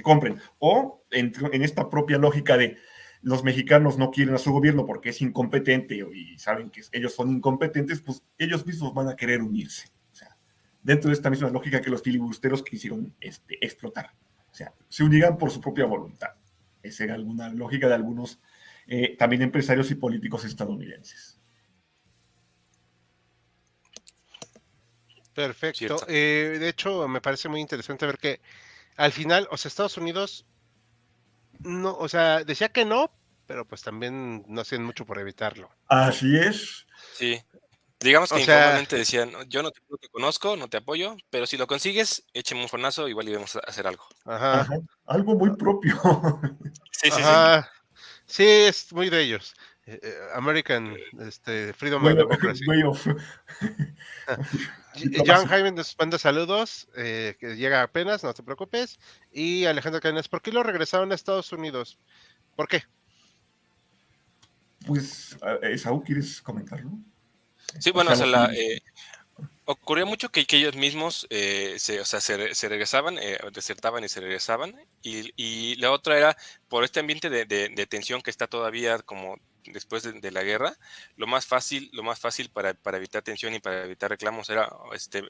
compren. O en esta propia lógica de los mexicanos no quieren a su gobierno porque es incompetente y saben que ellos son incompetentes, pues ellos mismos van a querer unirse. O sea, dentro de esta misma lógica que los filibusteros quisieron explotar. O sea, se unirán por su propia voluntad. Esa era alguna lógica de algunos también empresarios y políticos estadounidenses. Perfecto. De hecho, me parece muy interesante ver que al final, o sea, Estados Unidos no, o sea, decía que no, pero pues también no hacían mucho por evitarlo. Así es. Sí. Digamos que O sea, informalmente decían, yo no te conozco, no te apoyo, pero si lo consigues, écheme un fonazo, igual íbamos a hacer algo. ajá, Ajá, algo muy propio. Sí, sí, sí. ajá. Sí, es muy de ellos. American Freedom Way and of, Democracy. way of John diplomacia. Jaime nos manda saludos, que llega apenas, no te preocupes. Y Alejandro Cadenas, ¿por qué lo regresaron a Estados Unidos? ¿Por qué? Pues, Esaú, ¿quieres comentarlo? Sí, O bueno, o sea, sea, lo que... ocurrió mucho que ellos mismos se regresaban, desertaban y se regresaban. Y la otra era, por este ambiente de tensión que está todavía como después de la guerra, lo más fácil para evitar tensión y para evitar reclamos era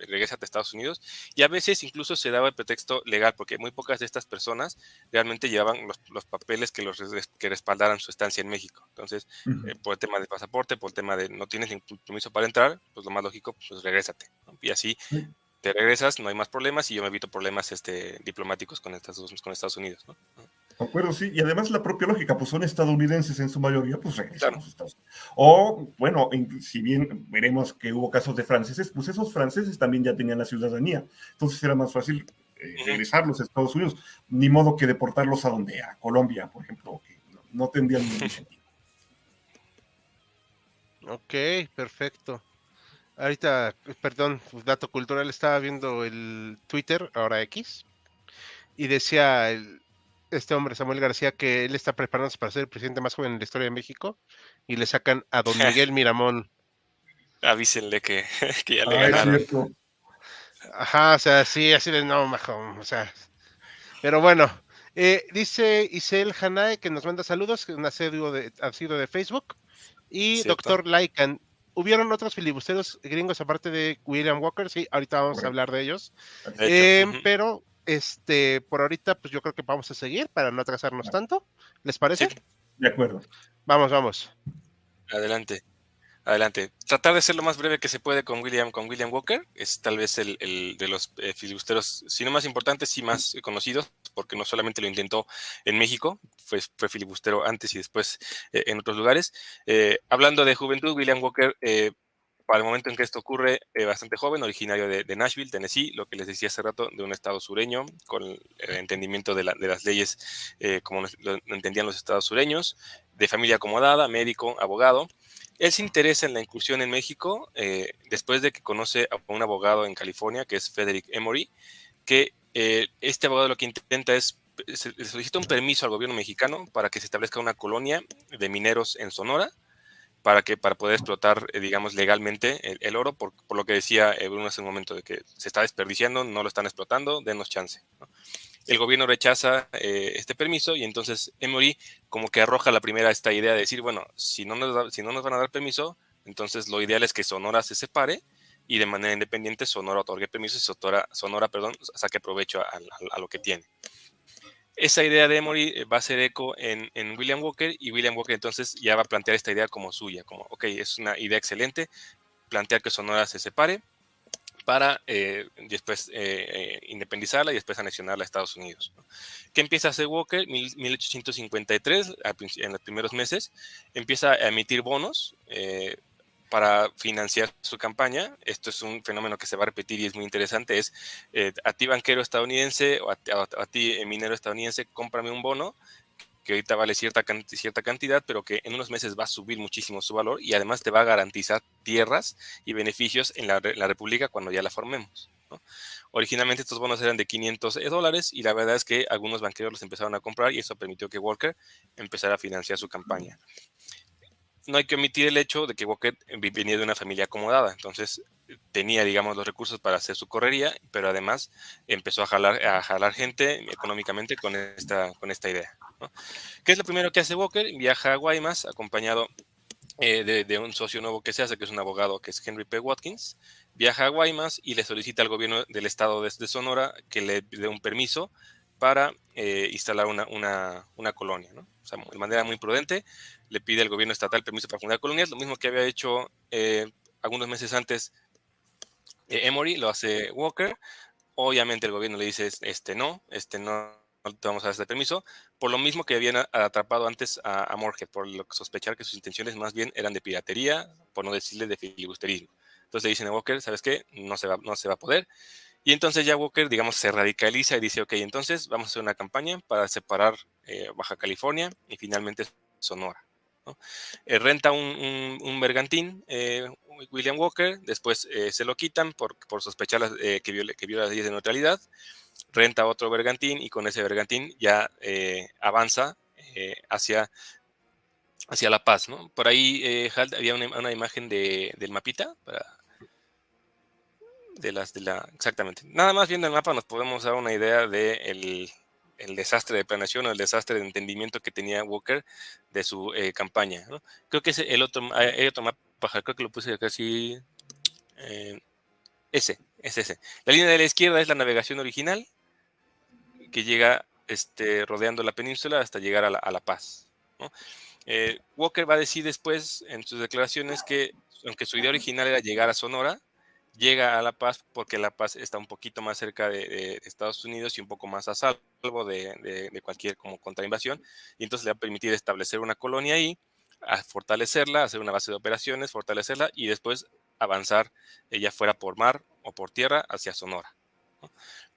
regrésate a Estados Unidos. Y a veces incluso se daba el pretexto legal, porque muy pocas de estas personas realmente llevaban los papeles que respaldaran su estancia en México. Entonces, Ujú. por el tema de pasaporte, por el tema de no tienes ningún permiso para entrar, pues lo más lógico, pues regrésate, ¿no? Y así Sí, te regresas, no hay más problemas y yo me evito problemas diplomáticos con Estados Unidos, ¿no? concuerdo, sí. Y además la propia lógica, pues son estadounidenses en su mayoría, pues regresan a Claro. sus Estados Unidos. O, bueno, si bien veremos que hubo casos de franceses, pues esos franceses también ya tenían la ciudadanía. Entonces era más fácil Ujú. regresarlos a Estados Unidos. Ni modo que deportarlos a donde, a Colombia, por ejemplo, que no tendría ningún sentido. Ok, perfecto. Ahorita, perdón, dato cultural, estaba viendo el Twitter, ahora X, y decía este hombre, Samuel García, que él está preparándose para ser el presidente más joven en la historia de México, y le sacan a don Miguel Miramón. Avísenle que ya le Ah, es ganaron. cierto. Ajá, o sea, sí, así de no, majo, o sea, pero bueno, dice Isel Hanae que nos manda saludos, que es un asiduo de Facebook, y ¿Cierto? doctor Laikan. ¿Hubieron otros filibusteros gringos aparte de William Walker? Sí, ahorita vamos a Correcto. hablar de ellos. De hecho. Ujú. Pero, por ahorita, pues yo creo que vamos a seguir para no atrasarnos tanto. ¿Les Sí, parece? De acuerdo. Vamos, vamos. adelante. Adelante. Tratar de ser lo más breve que se puede con William Walker. Es tal vez el de los filibusteros, si no más importantes, sí más conocidos, porque no solamente lo intentó en México, fue filibustero antes y después en otros lugares. Hablando de juventud, William Walker, para el momento en que esto ocurre, bastante joven, originario de Nashville, Tennessee, lo que les decía hace rato, de un estado sureño, con el entendimiento de las leyes como lo entendían los estados sureños, de familia acomodada, médico, abogado. Él se interesa en la incursión en México después de que conoce a un abogado en California, que es Frederick Emory, que este abogado lo que intenta es, le solicita un permiso al gobierno mexicano para que se establezca una colonia de mineros en Sonora, para poder explotar, digamos, legalmente el oro, por lo que decía Bruno hace un momento, de que se está desperdiciando, no lo están explotando, denos chance, ¿no? El gobierno rechaza este permiso y entonces Emory como que arroja la primera esta idea de decir, bueno, si no nos van a dar permiso, entonces lo ideal es que Sonora se separe y de manera independiente Sonora otorgue permiso y Sonora, perdón, saque provecho a lo que tiene. Esa idea de Emory va a hacer eco en William Walker, y William Walker entonces ya va a plantear esta idea como suya, como, ok, es una idea excelente, plantear que Sonora se separe para después independizarla y después anexionarla a Estados Unidos, ¿no? ¿Qué empieza a hacer Walker? 1853, en los primeros meses, empieza a emitir bonos para financiar su campaña. Esto es un fenómeno que se va a repetir y es muy interesante. Es a ti banquero estadounidense o a ti minero estadounidense, cómprame un bono que ahorita vale cierta cantidad, pero que en unos meses va a subir muchísimo su valor y además te va a garantizar tierras y beneficios en la República cuando ya la formemos, ¿no? Originalmente estos bonos eran de $500 y la verdad es que algunos banqueros los empezaron a comprar y eso permitió que Walker empezara a financiar su campaña. No hay que omitir el hecho de que Walker venía de una familia acomodada, entonces tenía, digamos, los recursos para hacer su correría, pero además empezó a jalar gente económicamente con esta idea, ¿no? ¿Qué es lo primero que hace Walker? Viaja a Guaymas acompañado de un socio nuevo que se hace, que es un abogado, que es Henry P. Watkins. Viaja a Guaymas y le solicita al gobierno del estado de Sonora que le dé un permiso para instalar una colonia, ¿no? O sea, de manera muy prudente, le pide al gobierno estatal permiso para fundar colonias, lo mismo que había hecho algunos meses antes Emory, lo hace Walker. Obviamente el gobierno le dice, no te vamos a dar este permiso, por lo mismo que habían atrapado antes a Moorhead, por lo que sospechar que sus intenciones más bien eran de piratería, por no decirle de filibusterismo. Entonces le dicen a Walker, ¿sabes qué? No se va a poder. Y entonces ya Walker, digamos, se radicaliza y dice, ok, entonces vamos a hacer una campaña para separar Baja California y finalmente Sonora, ¿no? Renta un bergantín, William Walker, después se lo quitan por sospechar que viola las leyes de neutralidad, renta otro bergantín y con ese bergantín ya avanza hacia La Paz, ¿no? Por ahí, Halt, había una imagen del mapita exactamente. Nada más viendo el mapa nos podemos dar una idea de el desastre de planeación o el desastre de entendimiento que tenía Walker de su campaña, ¿no? Creo que hay otro mapa, creo que lo puse acá así. eh, ese. La línea de la izquierda es la navegación original que llega rodeando la península hasta llegar a La Paz, ¿no? Walker va a decir después en sus declaraciones que aunque su idea original era llegar a Sonora, llega a La Paz porque La Paz está un poquito más cerca de Estados Unidos y un poco más a salvo de cualquier como contrainvasión, y entonces le va a permitir establecer una colonia ahí, a fortalecerla, hacer una base de operaciones, fortalecerla y después avanzar, ya fuera por mar o por tierra, hacia Sonora, ¿no?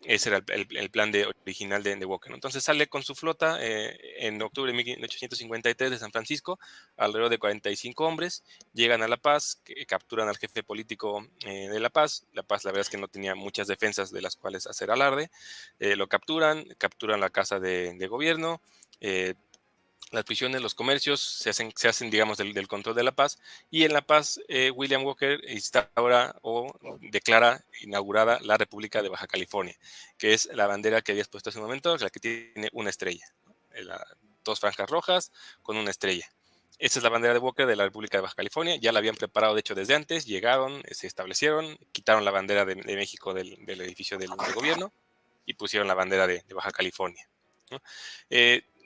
Ese era el plan original de Walker, ¿no? Entonces sale con su flota en octubre de 1853 de San Francisco, alrededor de 45 hombres, llegan a La Paz, capturan al jefe político de La Paz. La Paz, la verdad es que no tenía muchas defensas de las cuales hacer alarde. Lo capturan la casa de gobierno, las prisiones, los comercios se hacen digamos, del control de La Paz. Y en La Paz, William Walker instaura o declara inaugurada la República de Baja California, que es la bandera que habías puesto hace un momento, la que tiene una estrella, ¿no? Dos franjas rojas con una estrella. Esta es la bandera de Walker de la República de Baja California. Ya la habían preparado, de hecho, desde antes. Llegaron, se establecieron, quitaron la bandera de México del edificio del gobierno y pusieron la bandera de Baja California, ¿no?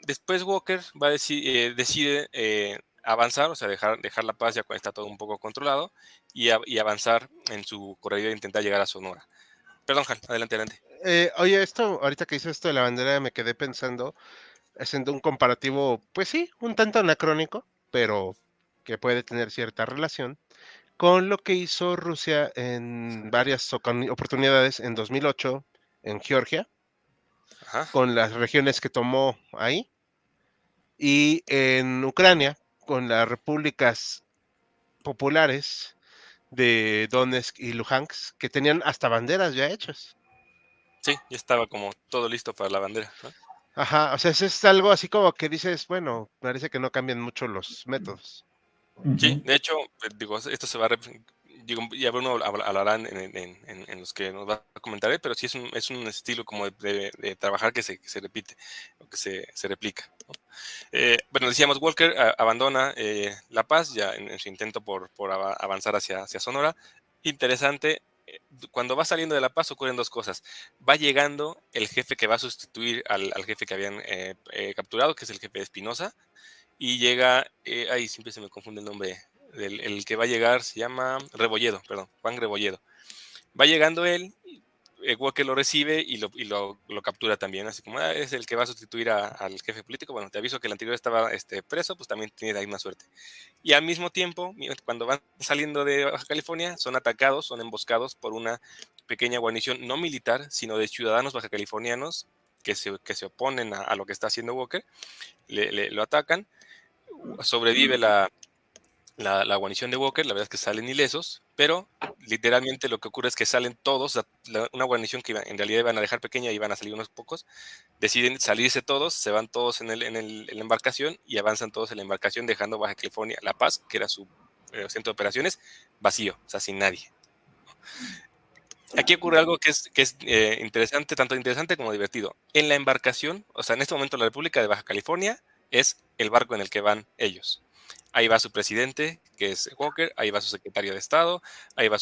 Después Walker decide avanzar, o sea, dejar La Paz ya cuando está todo un poco controlado y avanzar en su corredor de intentar llegar a Sonora. Perdón, Hal, adelante. Oye, esto, ahorita que hice esto de la bandera, me quedé pensando, haciendo un comparativo, pues sí, un tanto anacrónico, pero que puede tener cierta relación con lo que hizo Rusia en varias oportunidades en 2008 en Georgia, Ajá. con las regiones que tomó ahí, y en Ucrania, con las repúblicas populares de Donetsk y Luhansk, que tenían hasta banderas ya hechas. Sí, ya estaba como todo listo para la bandera, ¿no? Ajá, o sea, eso es algo así como que dices, bueno, parece que no cambian mucho los métodos. Sí, Ujú. de hecho, digo, esto se va a digo, ya Bruno hablará en los que nos va a comentar, pero sí es un estilo como de trabajar que se repite, o que se replica, ¿no? Bueno, decíamos, Walker abandona La Paz ya en su intento por avanzar hacia Sonora. Interesante, cuando va saliendo de La Paz ocurren dos cosas. Va llegando el jefe que va a sustituir al jefe que habían capturado, que es el jefe de Espinosa, y llega, ahí siempre se me confunde el nombre, el que va a llegar se llama Rebolledo, perdón, Juan Rebolledo. Va llegando él, Walker lo recibe lo captura también, así como es el que va a sustituir al jefe político. Bueno, te aviso que el anterior estaba preso, pues también tiene la misma suerte. Y al mismo tiempo, cuando van saliendo de Baja California, son atacados, son emboscados por una pequeña guarnición no militar, sino de ciudadanos bajacalifornianos que se oponen a lo que está haciendo Walker, lo atacan, sobrevive la guarnición de Walker, la verdad es que salen ilesos, pero literalmente lo que ocurre es que salen todos, una guarnición que en realidad iban a dejar pequeña y iban a salir unos pocos, deciden salirse todos, se van todos en la embarcación y avanzan todos en la embarcación dejando Baja California, La Paz, que era su centro de operaciones, vacío, o sea, sin nadie. Aquí ocurre algo que es interesante, tanto interesante como divertido. En la embarcación, o sea, en este momento la República de Baja California es el barco en el que van ellos. Ahí va su presidente, que es Walker, ahí va su secretario de Estado, ahí va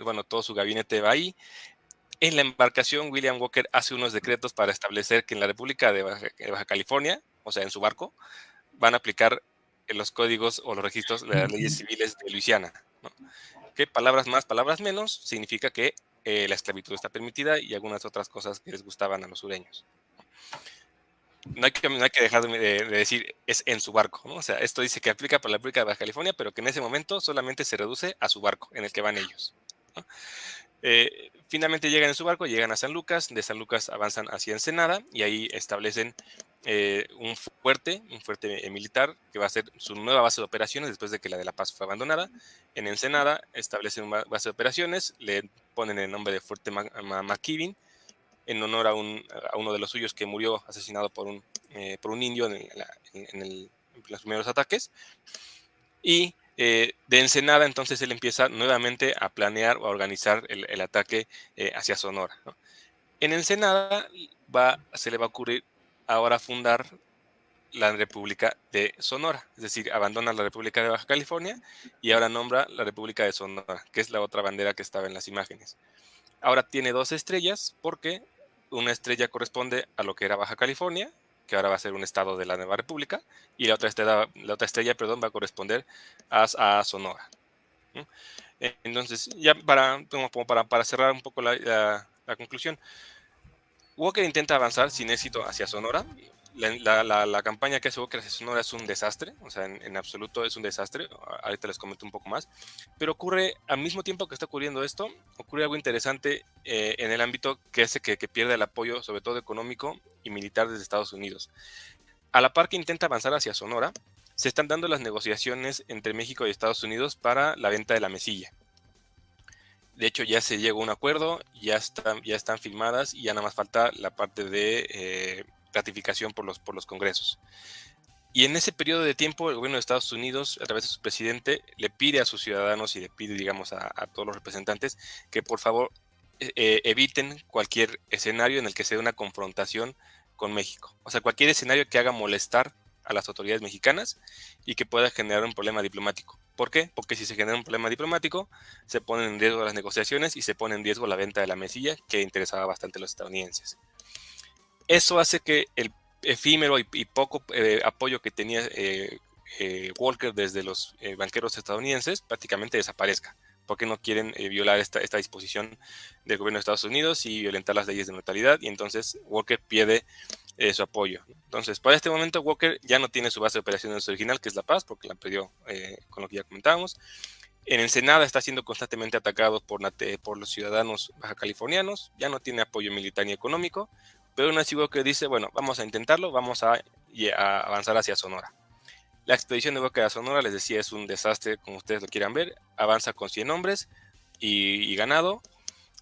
bueno, todo su gabinete va ahí. En la embarcación, William Walker hace unos decretos para establecer que en la República de Baja California, o sea, en su barco, van a aplicar los códigos o los registros de las leyes civiles de Luisiana, ¿no? Que palabras más, palabras menos, significa que la esclavitud está permitida y algunas otras cosas que les gustaban a los sureños. No hay que dejar de decir es en su barco, ¿no? O sea, esto dice que aplica para la República de Baja California, pero que en ese momento solamente se reduce a su barco en el que van ellos, ¿no? Finalmente llegan en su barco, llegan a San Lucas, de San Lucas avanzan hacia Ensenada y ahí establecen un fuerte militar que va a ser su nueva base de operaciones después de que la de La Paz fue abandonada. En Ensenada establecen una base de operaciones, le ponen el nombre de Fuerte McKibben en honor a uno de los suyos que murió asesinado por un indio en los primeros ataques. Y de Ensenada, entonces él empieza nuevamente a planear o a organizar el ataque hacia Sonora, ¿no? En Ensenada se le va a ocurrir ahora fundar la República de Sonora, es decir, abandona la República de Baja California y ahora nombra la República de Sonora, que es la otra bandera que estaba en las imágenes. Ahora tiene 2 estrellas porque una estrella corresponde a lo que era Baja California, que ahora va a ser un estado de la nueva república, y la otra estrella va a corresponder a Sonora, ¿no? Entonces, ya para cerrar un poco la conclusión, Walker intenta avanzar sin éxito hacia Sonora. La campaña que hace Walker hacia Sonora es un desastre, o sea, en absoluto es un desastre. Ahorita les comento un poco más. Pero ocurre, al mismo tiempo que está ocurriendo esto, ocurre algo interesante en el ámbito que hace que pierda el apoyo, sobre todo económico y militar, desde Estados Unidos. A la par que intenta avanzar hacia Sonora, se están dando las negociaciones entre México y Estados Unidos para la venta de la mesilla. De hecho, ya se llegó a un acuerdo, ya están firmadas y ya nada más falta la parte de ratificación por los congresos. Y en ese periodo de tiempo, el gobierno de Estados Unidos, a través de su presidente, le pide a sus ciudadanos y le pide, digamos, a todos los representantes que por favor eviten cualquier escenario en el que se dé una confrontación con México. O sea, cualquier escenario que haga molestar a las autoridades mexicanas y que pueda generar un problema diplomático. ¿Por qué? Porque si se genera un problema diplomático, se ponen en riesgo las negociaciones y se pone en riesgo la venta de la mesilla, que interesaba bastante a los estadounidenses. Eso hace que el efímero y poco apoyo que tenía Walker desde los banqueros estadounidenses prácticamente desaparezca, porque no quieren violar esta disposición del gobierno de Estados Unidos y violentar las leyes de neutralidad, y entonces Walker pierde su apoyo. Entonces, para este momento, Walker ya no tiene su base de operaciones original, que es La Paz, porque la perdió con lo que ya comentábamos. En Ensenada está siendo constantemente atacado por los ciudadanos baja californianos, ya no tiene apoyo militar ni económico, pero aún así Walker dice, bueno, vamos a intentarlo, vamos a avanzar hacia Sonora. La expedición de Walker a Sonora, les decía, es un desastre, como ustedes lo quieran ver. Avanza con 100 hombres y ganado.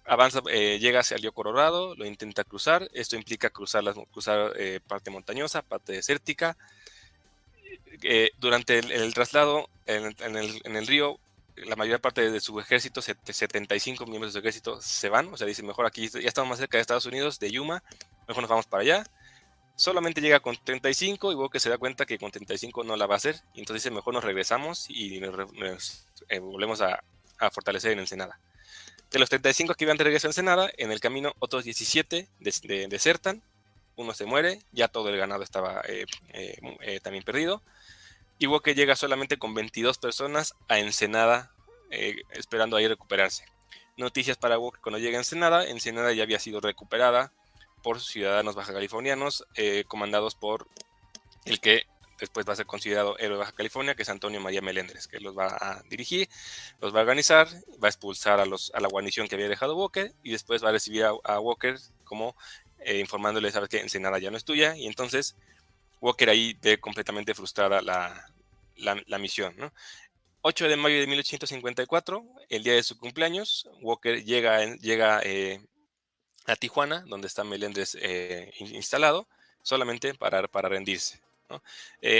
Avanza, llega hacia el río Colorado, lo intenta cruzar. Esto implica cruzar parte montañosa, parte desértica. Durante el traslado en el río, la mayor parte de su ejército, 75 miembros de su ejército, se van. O sea, dicen, mejor aquí ya estamos más cerca de Estados Unidos, de Yuma, mejor nos vamos para allá. Solamente llega con 35 y Walker se da cuenta que con 35 no la va a hacer. Y entonces dice, mejor nos regresamos y nos volvemos a fortalecer en Ensenada. De los 35 que iban de regreso a Ensenada, en el camino otros 17 desertan, uno se muere, ya todo el ganado estaba también perdido. Y Walker llega solamente con 22 personas a Ensenada, esperando ahí recuperarse. Noticias para Walker cuando llega a Ensenada. Ensenada ya había sido recuperada por ciudadanos baja californianos, comandados por el que después va a ser considerado héroe de Baja California, que es Antonio María Melendres, que los va a dirigir, los va a organizar, va a expulsar a la guarnición que había dejado Walker, y después va a recibir a Walker como informándole, sabes que Ensenada ya no es tuya, y entonces Walker ahí ve completamente frustrada la misión, ¿no? 8 de mayo de 1854, el día de su cumpleaños, Walker llega a Tijuana, donde está Melendres instalado, solamente para rendirse, ¿no?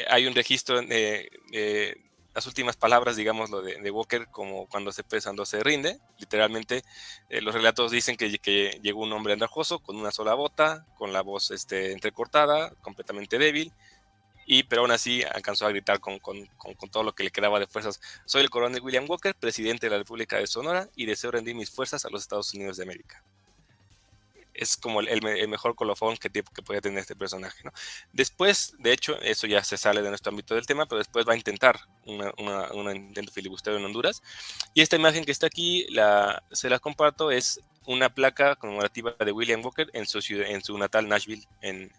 Hay un registro de las últimas palabras, digámoslo, de Walker, como cuando se rinde. Literalmente, los relatos dicen que llegó un hombre andrajoso con una sola bota, con la voz entrecortada, completamente débil, pero aún así alcanzó a gritar con todo lo que le quedaba de fuerzas: soy el coronel William Walker, presidente de la República de Sonora, y deseo rendir mis fuerzas a los Estados Unidos de América. Es como el mejor colofón que puede tener este personaje, ¿no? Después, de hecho, eso ya se sale de nuestro ámbito del tema, pero después va a intentar un intento filibustero en Honduras. Y esta imagen que está aquí, se la comparto, es una placa conmemorativa de William Walker en su ciudad, en su natal Nashville, en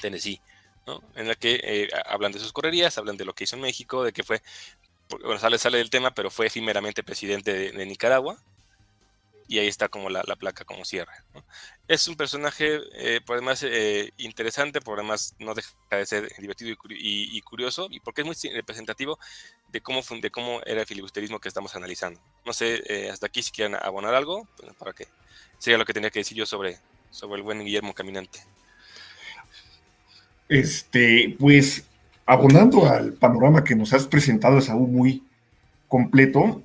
Tennessee, ¿no? En la que hablan de sus correrías, hablan de lo que hizo en México, de que fue, bueno, sale del tema, pero fue efímeramente presidente de Nicaragua, y ahí está como la placa como cierre, ¿no? Es un personaje, por demás, interesante, por demás no deja de ser divertido y curioso, y porque es muy representativo de cómo era el filibusterismo que estamos analizando. No sé, hasta aquí si quieren abonar algo, pues, para que sería lo que tenía que decir yo sobre el buen Guillermo Caminante. Pues, abonando al panorama que nos has presentado, es aún muy completo.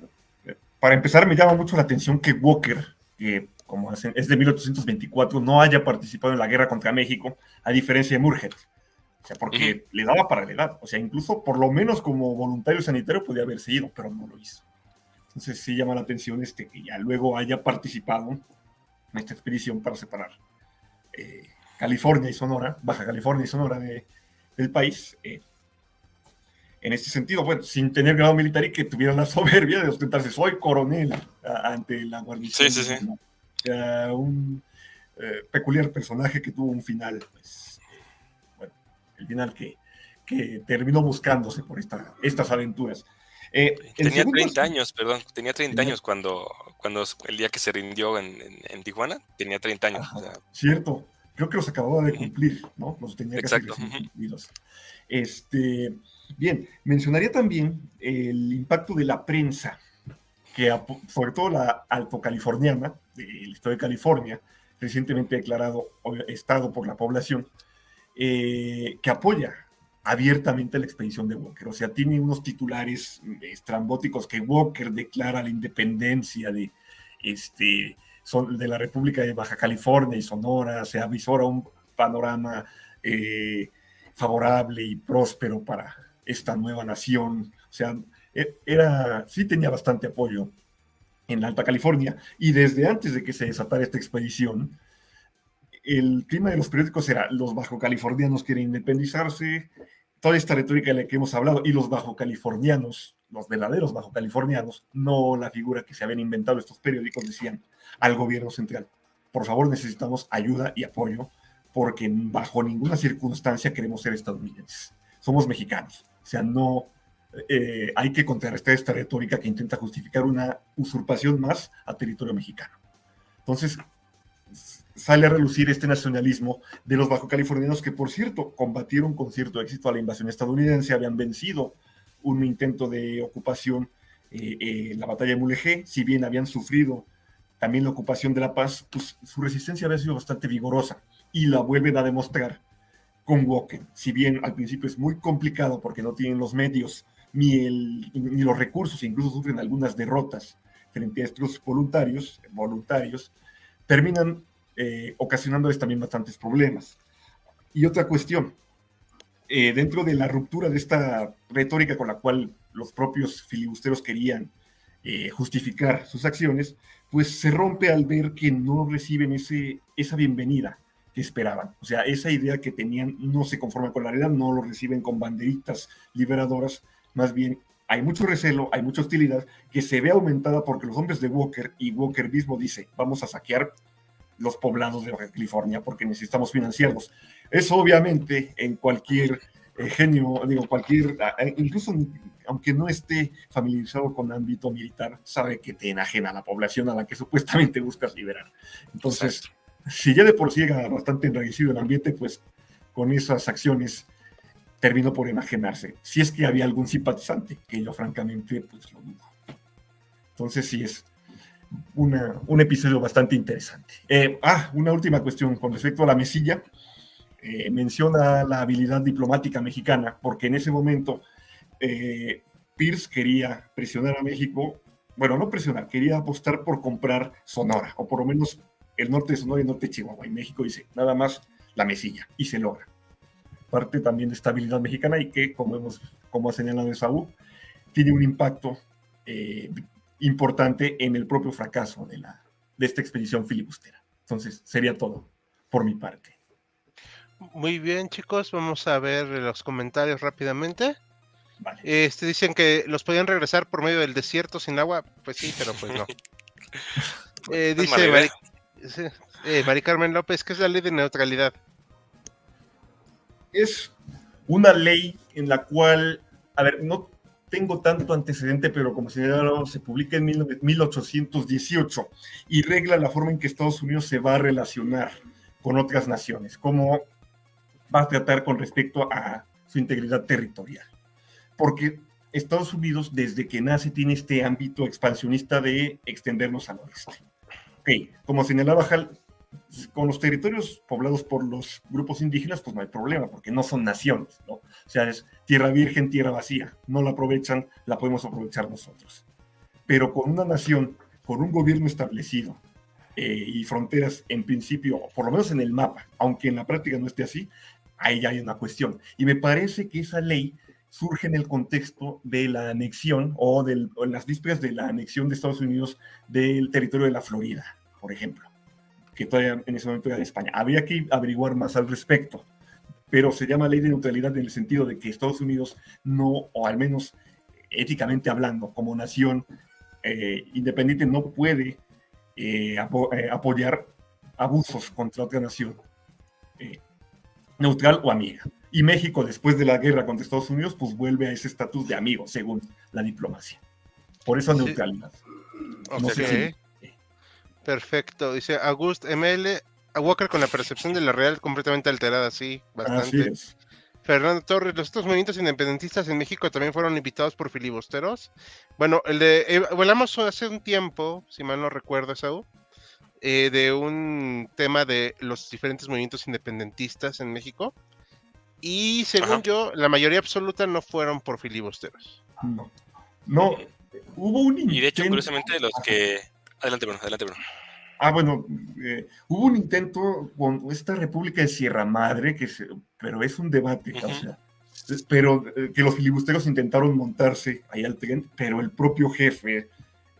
Para empezar, me llama mucho la atención que Walker, que como es de 1824, no haya participado en la guerra contra México, a diferencia de Murget. O sea, porque le daba para la edad. O sea, incluso por lo menos como voluntario sanitario podía haberse ido, pero no lo hizo. Entonces sí llama la atención que ya luego haya participado en esta expedición para separar California y Sonora, Baja California y Sonora del país. En este sentido, bueno, sin tener grado militar y que tuviera la soberbia de ostentarse, soy coronel ante la guarnición. Sí. Un peculiar personaje que tuvo un final, pues, bueno, el final que terminó buscándose por estas aventuras. Tenía 30 años, perdón, tenía 30 años cuando el día que se rindió en Tijuana, tenía 30 años. Ajá, o sea. Cierto, creo que los acababa de cumplir, ¿no? Los tenía casi recién cumplidos. Bien, mencionaría también el impacto de la prensa, que sobre todo la altocaliforniana, del estado de California, recientemente declarado estado por la población, que apoya abiertamente la expedición de Walker. O sea, tiene unos titulares estrambóticos que Walker declara la independencia de la República de Baja California y Sonora, se avisora un panorama favorable y próspero para esta nueva nación. O sea, sí tenía bastante apoyo en la Alta California, y desde antes de que se desatara esta expedición, el clima de los periódicos era: los bajocalifornianos quieren independizarse, toda esta retórica de la que hemos hablado, y los bajocalifornianos, los verdaderos bajocalifornianos, no la figura que se habían inventado estos periódicos, decían al gobierno central: por favor, necesitamos ayuda y apoyo, porque bajo ninguna circunstancia queremos ser estadounidenses, somos mexicanos. O sea, no hay que contrarrestar esta retórica que intenta justificar una usurpación más a territorio mexicano. Entonces sale a relucir este nacionalismo de los bajocalifornianos, que por cierto combatieron con cierto éxito a la invasión estadounidense, habían vencido un intento de ocupación en la batalla de Mulegé. Si bien habían sufrido también la ocupación de La Paz, pues su resistencia había sido bastante vigorosa, y la vuelven a demostrar con Walker. Si bien al principio es muy complicado porque no tienen los medios ni los recursos, incluso sufren algunas derrotas frente a estos voluntarios, terminan ocasionándoles también bastantes problemas. Y otra cuestión, dentro de la ruptura de esta retórica con la cual los propios filibusteros querían justificar sus acciones, pues se rompe al ver que no reciben esa bienvenida que esperaban. O sea, esa idea que tenían no se conforma con la realidad, no lo reciben con banderitas liberadoras, más bien hay mucho recelo, hay mucha hostilidad que se ve aumentada porque los hombres de Walker, y Walker mismo dice: vamos a saquear los poblados de Baja California porque necesitamos financiarlos. Eso obviamente en cualquier incluso aunque no esté familiarizado con ámbito militar, sabe que te enajena a la población a la que supuestamente buscas liberar. Entonces, si ya de por sí era bastante enraizado el ambiente, pues con esas acciones terminó por enajenarse. Si es que había algún simpatizante, que yo francamente pues lo dudo. Entonces sí es un episodio bastante interesante. Una última cuestión con respecto a la mesilla. Menciona la habilidad diplomática mexicana, porque en ese momento Pierce quería presionar a México, bueno, no presionar, quería apostar por comprar Sonora, o por lo menos el norte de Sonora y el norte de Chihuahua, y México dice: nada más la mesilla, y se logra. Parte también de esta habilidad mexicana, y que, como ha señalado Esaú, tiene un impacto importante en el propio fracaso de esta expedición filibustera. Entonces, sería todo por mi parte. Muy bien, chicos, vamos a ver los comentarios rápidamente. Vale. Dicen que los podían regresar por medio del desierto sin agua. Pues sí, pero pues no. Dice Maribel. sí, Mari Carmen López, ¿qué es la ley de neutralidad? Es una ley en la cual, a ver, no tengo tanto antecedente, pero como señalaron, se publica en 1818 y regla la forma en que Estados Unidos se va a relacionar con otras naciones, cómo va a tratar con respecto a su integridad territorial. Porque Estados Unidos, desde que nace, tiene este ámbito expansionista de extendernos al oeste. Ok, como señalaba Hal, con los territorios poblados por los grupos indígenas, pues no hay problema, porque no son naciones, ¿no? O sea, es tierra virgen, tierra vacía. No la aprovechan, la podemos aprovechar nosotros. Pero con una nación, con un gobierno establecido y fronteras en principio, por lo menos en el mapa, aunque en la práctica no esté así, ahí ya hay una cuestión. Y me parece que esa ley surge en el contexto de la anexión o en las vísperas de la anexión de Estados Unidos del territorio de la Florida, por ejemplo, que todavía en ese momento era de España. Habría que averiguar más al respecto, pero se llama ley de neutralidad en el sentido de que Estados Unidos no, o al menos éticamente hablando, como nación independiente, no puede apoyar abusos contra otra nación neutral o amiga. Y México, después de la guerra contra Estados Unidos, pues vuelve a ese estatus de amigo, según la diplomacia. Por eso Sí. neutralidad. Ok, No sé si... perfecto. Dice August ML, a Walker con la percepción de la real completamente alterada, sí, Así bastante. es. Fernando Torres, los otros movimientos independentistas en México también fueron invitados por filibusteros. Bueno, el de hablamos hace un tiempo, si mal no recuerdo, Saúl, de un tema de los diferentes movimientos independentistas en México. Y según Ajá. yo, la mayoría absoluta no fueron por filibusteros. No. No, hubo un intento... Y de hecho, curiosamente, los que... Adelante, Bruno, adelante, Bruno. Bueno, hubo un intento con esta República de Sierra Madre, pero es un debate, o sea, pero que los filibusteros intentaron montarse ahí al tren, pero el propio jefe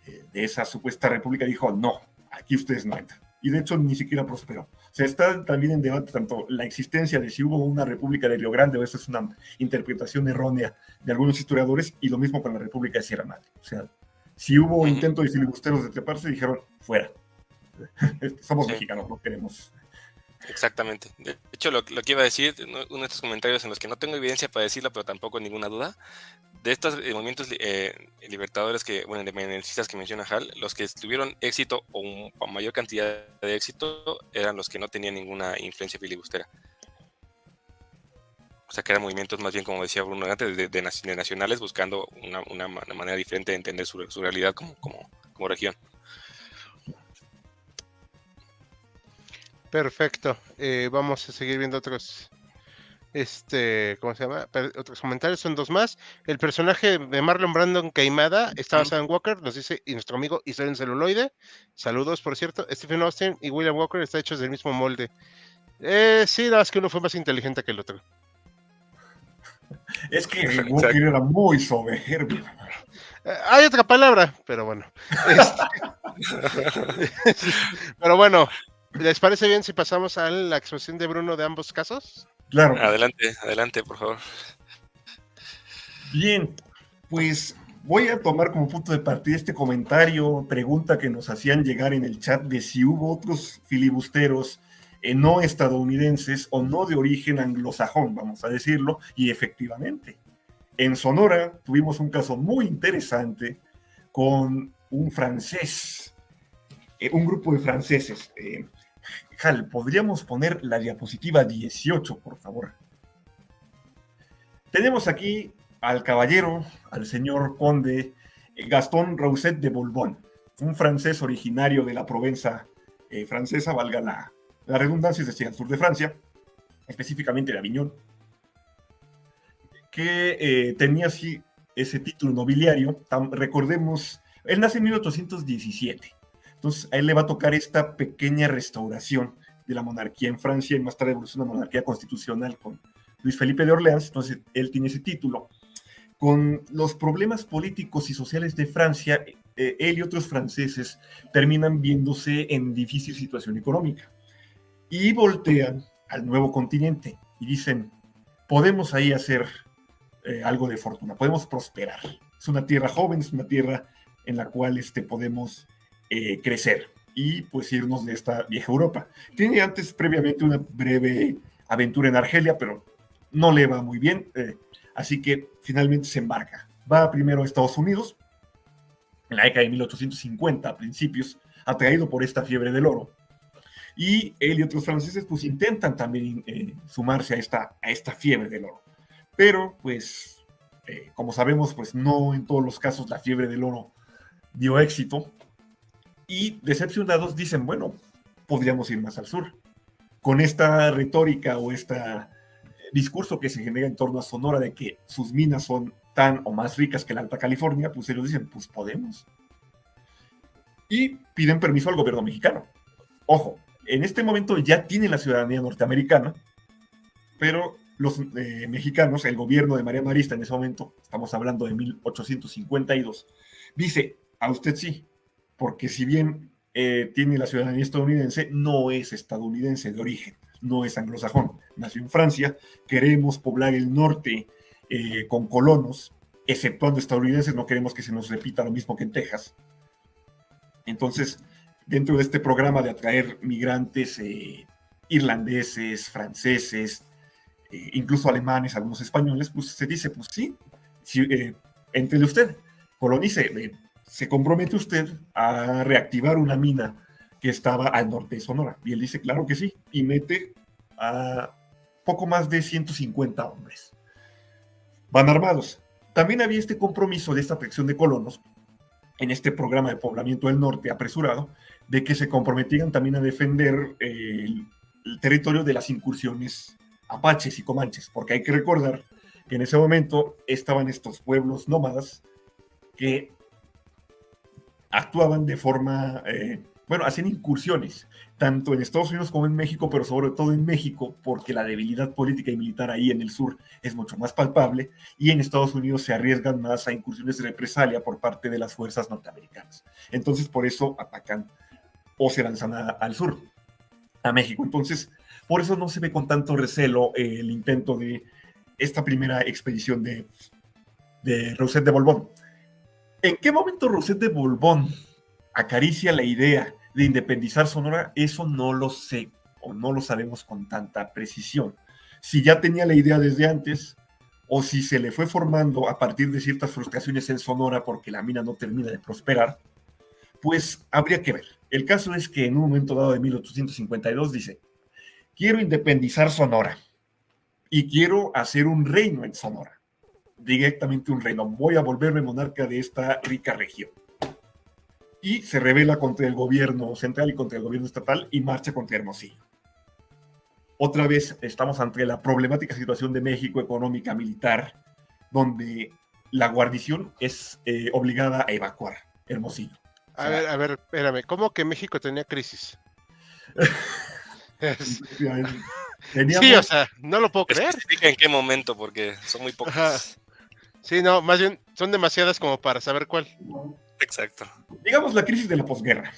de esa supuesta república dijo, no, aquí ustedes no entran. Y de hecho ni siquiera prosperó. O sea, está también en debate tanto la existencia de si hubo una república de Río Grande, o eso es una interpretación errónea de algunos historiadores, y lo mismo con la República de Sierra Madre. O sea, si hubo intento de filibusteros de treparse, dijeron, fuera. Somos mexicanos, no queremos. Exactamente. De hecho, lo que iba a decir, uno de estos comentarios en los que no tengo evidencia para decirlo, pero tampoco ninguna duda, de estos movimientos libertadores independentistas que menciona Hal, los que tuvieron éxito o mayor cantidad de éxito eran los que no tenían ninguna influencia filibustera. O sea, que eran movimientos más bien, como decía Bruno antes, de nacionales buscando una manera diferente de entender su realidad como región. Perfecto. Vamos a seguir viendo otros. ¿Cómo se llama? Otros comentarios, son dos más. El personaje de Marlon Brandon Queimada está basado en Walker, nos dice, y nuestro amigo Israel Celuloide. Saludos, por cierto. Stephen Austin y William Walker están hechos del mismo molde. Sí, nada más que uno fue más inteligente que el otro. Es que Walker era muy soberbio. Hay otra palabra, pero bueno. Pero bueno, ¿les parece bien si pasamos a la exposición de Bruno de ambos casos? Claro. Adelante, por favor. Bien, pues voy a tomar como punto de partida este comentario, pregunta que nos hacían llegar en el chat de si hubo otros filibusteros no estadounidenses o no de origen anglosajón, vamos a decirlo, y efectivamente, en Sonora tuvimos un caso muy interesante con un francés, un grupo de franceses. Hal, ¿podríamos poner la diapositiva 18, por favor? Tenemos aquí al caballero, al señor conde Gastón Rousset de Borbón, un francés originario de la Provenza francesa, valga la redundancia, es decir, al sur de Francia, específicamente de Aviñón, que tenía así ese título nobiliario. Recordemos, él nace en 1817, entonces a él le va a tocar esta pequeña restauración de la monarquía en Francia y más tarde evoluciona una monarquía constitucional con Luis Felipe de Orleans. Entonces él tiene ese título. Con los problemas políticos y sociales de Francia, él y otros franceses terminan viéndose en difícil situación económica y voltean al nuevo continente y dicen, podemos ahí hacer algo de fortuna, podemos prosperar. Es una tierra joven, es una tierra en la cual podemos crecer. y pues irnos de esta vieja Europa. Tiene antes previamente una breve aventura en Argelia, pero no le va muy bien, así que finalmente se embarca. Va primero a Estados Unidos, en la década de 1850, a principios, atraído por esta fiebre del oro. Y él y otros franceses pues intentan también sumarse a esta fiebre del oro. Pero pues, como sabemos, pues no en todos los casos la fiebre del oro dio éxito. Y decepcionados dicen, bueno, podríamos ir más al sur. Con esta retórica o este discurso que se genera en torno a Sonora de que sus minas son tan o más ricas que la Alta California, pues ellos dicen, pues podemos. Y piden permiso al gobierno mexicano. Ojo, en este momento ya tienen la ciudadanía norteamericana, pero los mexicanos, el gobierno de María Marista en ese momento, estamos hablando de 1852, dice, a usted sí, porque si bien tiene la ciudadanía estadounidense, no es estadounidense de origen, no es anglosajón, nació en Francia, queremos poblar el norte con colonos, exceptuando estadounidenses, no queremos que se nos repita lo mismo que en Texas. Entonces, dentro de este programa de atraer migrantes irlandeses, franceses, incluso alemanes, algunos españoles, pues se dice, pues sí, entre usted, colonice, se compromete usted a reactivar una mina que estaba al norte de Sonora. Y él dice, claro que sí, y mete a poco más de 150 hombres. Van armados. También había este compromiso de esta atracción de colonos en este programa de poblamiento del norte apresurado, de que se comprometieran también a defender el territorio de las incursiones apaches y comanches, porque hay que recordar que en ese momento estaban estos pueblos nómadas que actuaban de forma, hacían incursiones, tanto en Estados Unidos como en México, pero sobre todo en México, porque la debilidad política y militar ahí en el sur es mucho más palpable, y en Estados Unidos se arriesgan más a incursiones de represalia por parte de las fuerzas norteamericanas. Entonces, por eso atacan o se lanzan al sur, a México. Entonces, por eso no se ve con tanto recelo el intento de esta primera expedición de Rousset de Borbón. ¿En qué momento Rousset de Borbón acaricia la idea de independizar Sonora? Eso no lo sé, o no lo sabemos con tanta precisión. Si ya tenía la idea desde antes, o si se le fue formando a partir de ciertas frustraciones en Sonora porque la mina no termina de prosperar, pues habría que ver. El caso es que en un momento dado de 1852 dice, quiero independizar Sonora y quiero hacer un reino en Sonora. Directamente un reino, voy a volverme monarca de esta rica región. Y se rebela contra el gobierno central y contra el gobierno estatal y marcha contra Hermosillo. Otra vez estamos ante la problemática situación de México económica, militar, donde la guarnición es obligada a evacuar Hermosillo. O sea, A ver, espérame, ¿cómo que México tenía crisis? teníamos... Sí, o sea, no lo puedo creer. Especifica en qué momento, porque son muy pocos. Ajá. Sí, no, más bien son demasiadas como para saber cuál. Exacto. Digamos la crisis de la posguerra.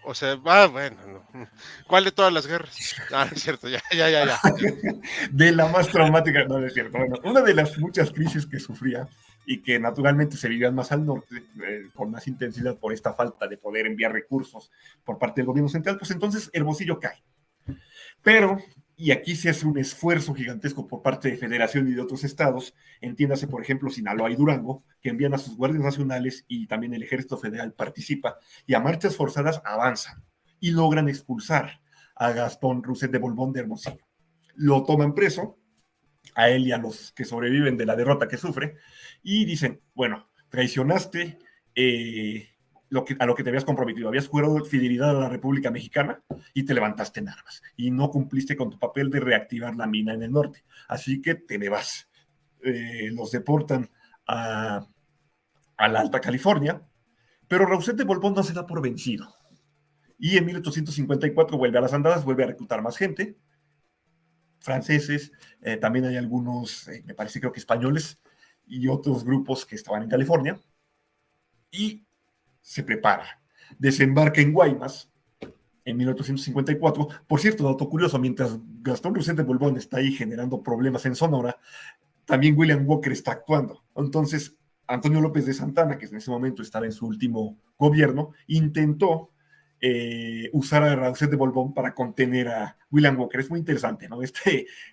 O sea, bueno, no. ¿Cuál de todas las guerras? Ah, es cierto, ya. De la más traumática, no es cierto. Bueno, una de las muchas crisis que sufría y que naturalmente se vivían más al norte, con más intensidad por esta falta de poder enviar recursos por parte del gobierno central, pues entonces Hermosillo cae. Pero, y aquí se hace un esfuerzo gigantesco por parte de Federación y de otros estados, entiéndase, por ejemplo, Sinaloa y Durango, que envían a sus guardias nacionales y también el ejército federal participa, y a marchas forzadas avanzan y logran expulsar a Gastón Rousset de Borbón de Hermosillo. Lo toman preso, a él y a los que sobreviven de la derrota que sufre, y dicen, bueno, traicionaste a lo que te habías comprometido, habías jurado fidelidad a la República Mexicana y te levantaste en armas y no cumpliste con tu papel de reactivar la mina en el norte, así que te me vas. Los deportan a la Alta California, pero Rousset de Borbón no se da por vencido y en 1854 vuelve a las andadas, vuelve a reclutar más gente, franceses, también hay algunos, me parece creo que españoles y otros grupos que estaban en California, y se prepara, desembarca en Guaymas en 1854. Por cierto, dato curioso, mientras Gastón Rousset de Borbón está ahí generando problemas en Sonora, también William Walker está actuando. Entonces, Antonio López de Santana, que en ese momento estaba en su último gobierno, intentó usar a Rausset de Borbón para contener a William Walker. Es muy interesante, ¿no?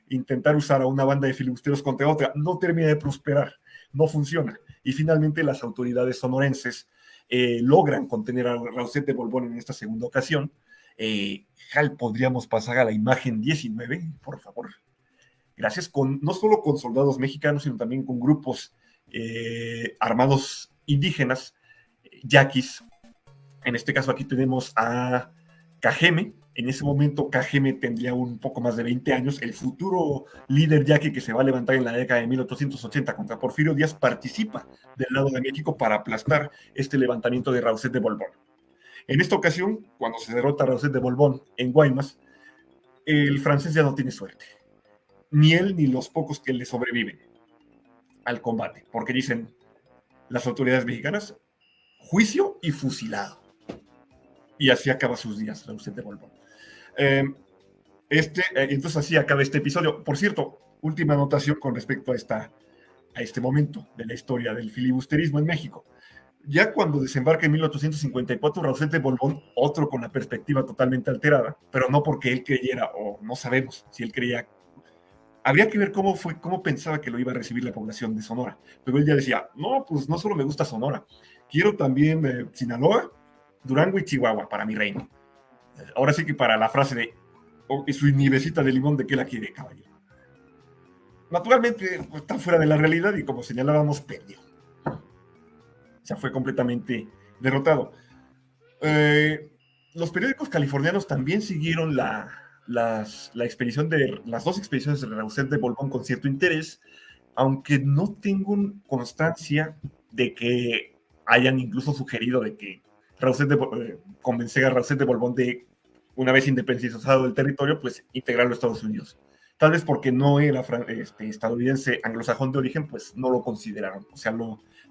Intentar usar a una banda de filibusteros contra otra no termina de prosperar, no funciona. Y finalmente las autoridades sonorenses logran contener a Rausset de Borbón en esta segunda ocasión. Hal, podríamos pasar a la imagen 19, por favor. Gracias. No solo con soldados mexicanos, sino también con grupos armados indígenas, yaquis. En este caso aquí tenemos a Cajeme. En ese momento Cajeme tendría un poco más de 20 años. El futuro líder yaqui que se va a levantar en la década de 1880 contra Porfirio Díaz participa del lado de México para aplastar este levantamiento de Rausset de Borbón. En esta ocasión, cuando se derrota a Rausset de Borbón en Guaymas, el francés ya no tiene suerte. Ni él ni los pocos que le sobreviven al combate, porque dicen las autoridades mexicanas, juicio y fusilado. Y así acaba sus días, Rausset de Borbón. Entonces así acaba este episodio. Por cierto, última anotación con respecto a este momento de la historia del filibusterismo en México. Ya cuando desembarca en 1854, Rausset de Borbón, otro con la perspectiva totalmente alterada, pero no porque él creyera, o no sabemos si él creía. Habría que ver cómo pensaba que lo iba a recibir la población de Sonora. Pero él ya decía, no, pues no solo me gusta Sonora, quiero también Sinaloa, Durango y Chihuahua para mi reino. Ahora sí que para la frase de su nievecita de limón, ¿de qué la quiere, caballero? Naturalmente está fuera de la realidad y como señalábamos, perdió. O sea, fue completamente derrotado. Los periódicos californianos también siguieron las dos expediciones de Rausset de Borbón con cierto interés, aunque no tengo constancia de que hayan incluso sugerido de que convencer a Rausset de Borbón de, una vez independizado del territorio, pues integrarlo a Estados Unidos. Tal vez porque no era estadounidense anglosajón de origen, pues no lo consideraron. O sea,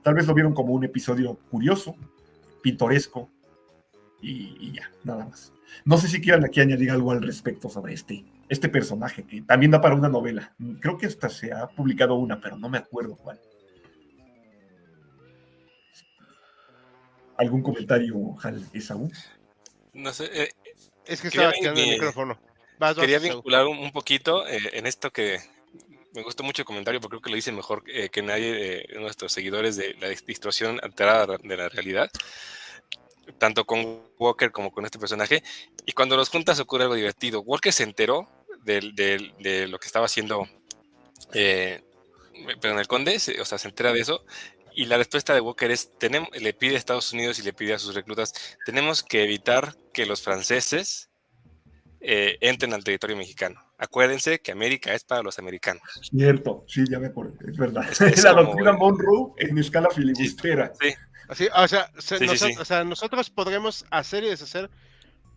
tal vez lo vieron como un episodio curioso, pintoresco, y ya, nada más. No sé si quieran aquí añadir algo al respecto sobre este personaje, que también da para una novela. Creo que hasta se ha publicado una, pero no me acuerdo cuál. ¿Algún comentario, Esaú? No sé. Es que estaba activando el micrófono. Quería vincular un poquito en esto que me gustó mucho el comentario, porque creo que lo dice mejor que nadie de nuestros seguidores de la distorsión alterada de la realidad, tanto con Walker como con este personaje. Y cuando los juntas ocurre algo divertido. Walker se enteró de lo que estaba haciendo pero en el Conde, se entera de eso. Y la respuesta de Walker es, le pide a Estados Unidos y le pide a sus reclutas, tenemos que evitar que los franceses entren al territorio mexicano. Acuérdense que América es para los americanos. Cierto, sí, ya me acuerdo, es verdad. Es la doctrina Monroe en escala filibustera. Sí. Así, o sea, nosotros podremos hacer y deshacer,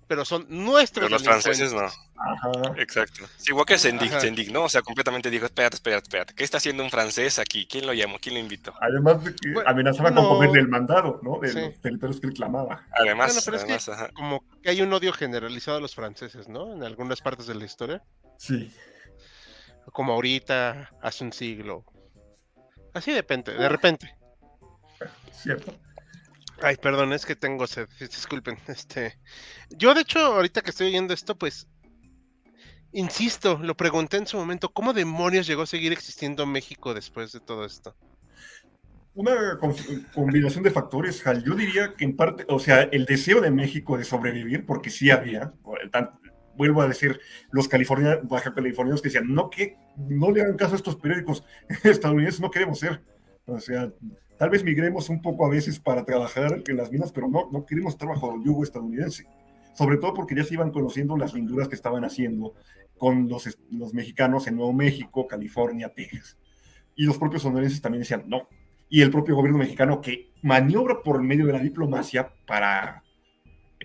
pero son nuestros pero los franceses no. Ajá. Exacto. Sí, Walker se indignó, o sea, completamente dijo, espérate, ¿qué está haciendo un francés aquí? ¿Quién lo llamó? ¿Quién lo invitó? Además de que amenazaba con ponerle el mandado, ¿no? De los territorios que él clamaba. Además, pero es que como que hay un odio generalizado a los franceses, ¿no? En algunas partes de la historia. Sí. Como ahorita, hace un siglo. Así de repente. Cierto. Ay, perdón, es que tengo sed, disculpen. Yo de hecho, ahorita que estoy oyendo esto, pues, insisto, lo pregunté en su momento, ¿cómo demonios llegó a seguir existiendo México después de todo esto? Una combinación de factores, Hal. Yo diría que en parte, o sea, el deseo de México de sobrevivir, porque sí había, vuelvo a decir, los baja californianos que decían, no le hagan caso a estos periódicos estadounidenses, no queremos ser. O sea, tal vez migremos un poco a veces para trabajar en las minas, pero no queremos estar bajo el yugo estadounidense. Sobre todo porque ya se iban conociendo las linduras que estaban haciendo con los mexicanos en Nuevo México, California, Texas. Y los propios sonorenses también decían no. Y el propio gobierno mexicano que maniobra por medio de la diplomacia para,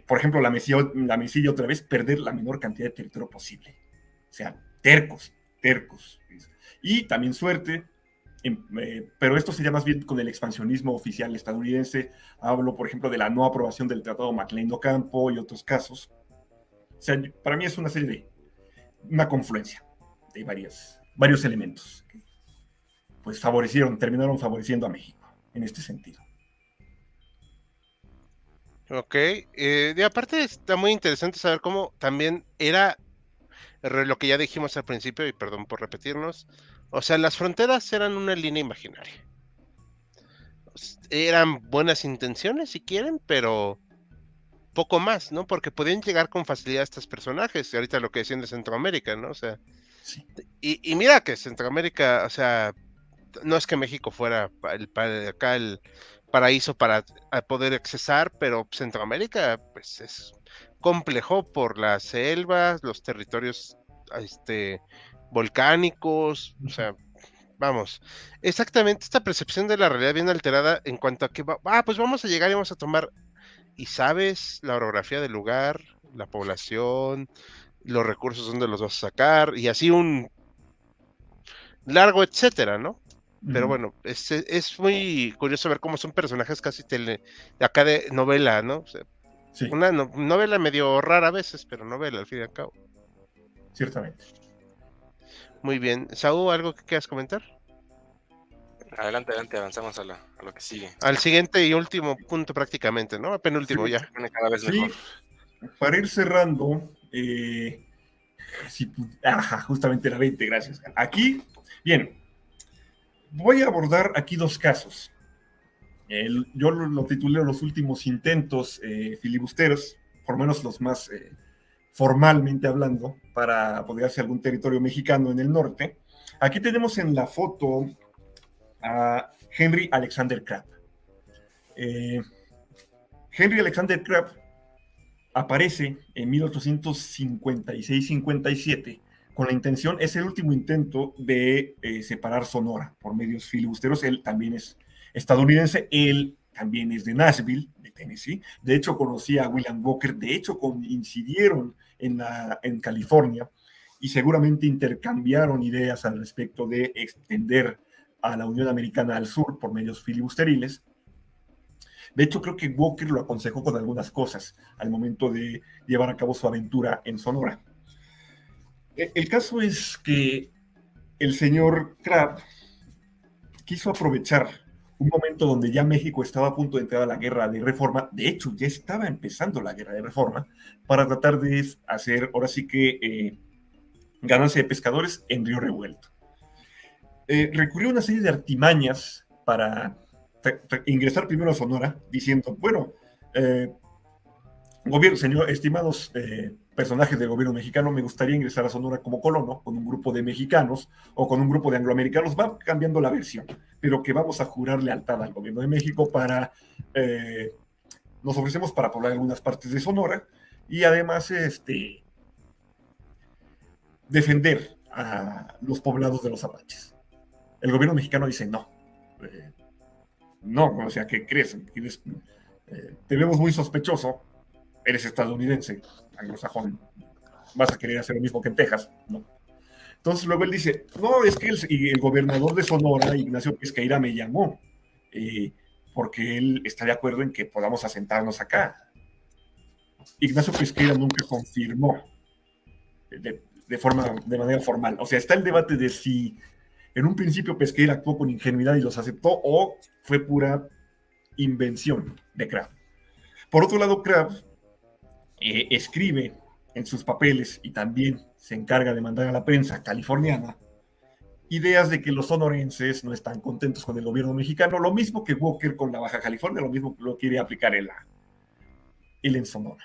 por ejemplo, la mesilla otra vez, perder la menor cantidad de territorio posible. O sea, tercos. Y también suerte. Pero esto sería más bien con el expansionismo oficial estadounidense. Hablo, por ejemplo, de la no aprobación del Tratado McLean-Ocampo y otros casos. O sea, para mí es una confluencia de varios elementos que pues terminaron favoreciendo a México. en este sentido. Ok, y aparte está muy interesante saber cómo también era lo que ya dijimos al principio, y perdón por repetirnos, o sea, las fronteras eran una línea imaginaria. Eran buenas intenciones, si quieren, pero poco más, ¿no? Porque podían llegar con facilidad a estos personajes, y ahorita lo que decían de Centroamérica, ¿no? O sea, Sí. y mira que Centroamérica, o sea, no es que México fuera acá el paraíso para poder accesar, pero Centroamérica, pues es complejo por las selvas, los territorios, volcánicos, o sea, vamos, exactamente esta percepción de la realidad bien alterada en cuanto a que, pues vamos a llegar y vamos a tomar, y sabes la orografía del lugar, la población, los recursos donde los vas a sacar, y así un largo etcétera, ¿no? Pero Ujú. bueno, es muy curioso ver cómo son personajes casi acá de novela, ¿no? O sea, Sí, una novela medio rara a veces, pero novela al fin y al cabo. ciertamente. Muy bien. Saúl, ¿algo que quieras comentar? Adelante, adelante, avanzamos a lo que sigue. Al siguiente y último punto prácticamente, ¿no? Sí, Penúltimo Se ya. pone cada vez mejor. sí, para ir cerrando, ajá, justamente la 20, gracias. Aquí, bien, voy a abordar aquí dos casos. Yo lo titulé Los últimos intentos filibusteros, por lo menos los más formalmente hablando, para apoderarse de algún territorio mexicano en el norte. Aquí tenemos en la foto a Henry Alexander Crabb. Eh, Henry Alexander Crabb aparece en 1856-57 con la intención, es el último intento de separar Sonora por medios filibusteros. Él también es estadounidense, él también es de Nashville, de Tennessee. De hecho, conocía a William Walker, de hecho, coincidieron en California y seguramente intercambiaron ideas al respecto de extender a la Unión Americana al sur por medios filibusteriles. De hecho, creo que Walker lo aconsejó con algunas cosas al momento de llevar a cabo su aventura en Sonora. El caso es que el señor Crabb quiso aprovechar un momento donde ya México estaba a punto de entrar a la guerra de reforma, de hecho ya estaba empezando la guerra de reforma, para tratar de hacer ahora sí que ganancia de pescadores en Río Revuelto. Recurrió a una serie de artimañas para ingresar primero a Sonora, diciendo, bueno, señor, estimados personajes del gobierno mexicano, me gustaría ingresar a Sonora como colono con un grupo de mexicanos o con un grupo de angloamericanos, va cambiando la versión, pero que vamos a jurar lealtad al gobierno de México nos ofrecemos para poblar algunas partes de Sonora y además defender a los poblados de los apaches. El gobierno mexicano dice no, no, o sea, ¿qué crees? Te vemos muy sospechoso, eres estadounidense, anglosajón, vas a querer hacer lo mismo que en Texas, ¿no? Entonces luego él dice, no, es que el gobernador de Sonora, Ignacio Pesqueira, me llamó, porque él está de acuerdo en que podamos asentarnos acá. Ignacio Pesqueira nunca confirmó de manera formal. O sea, está el debate de si en un principio Pesqueira actuó con ingenuidad y los aceptó o fue pura invención de Crabb. Por otro lado, Crabb escribe en sus papeles y también se encarga de mandar a la prensa californiana ideas de que los sonorenses no están contentos con el gobierno mexicano, lo mismo que Walker con la Baja California, lo mismo que lo quiere aplicar él en Sonora.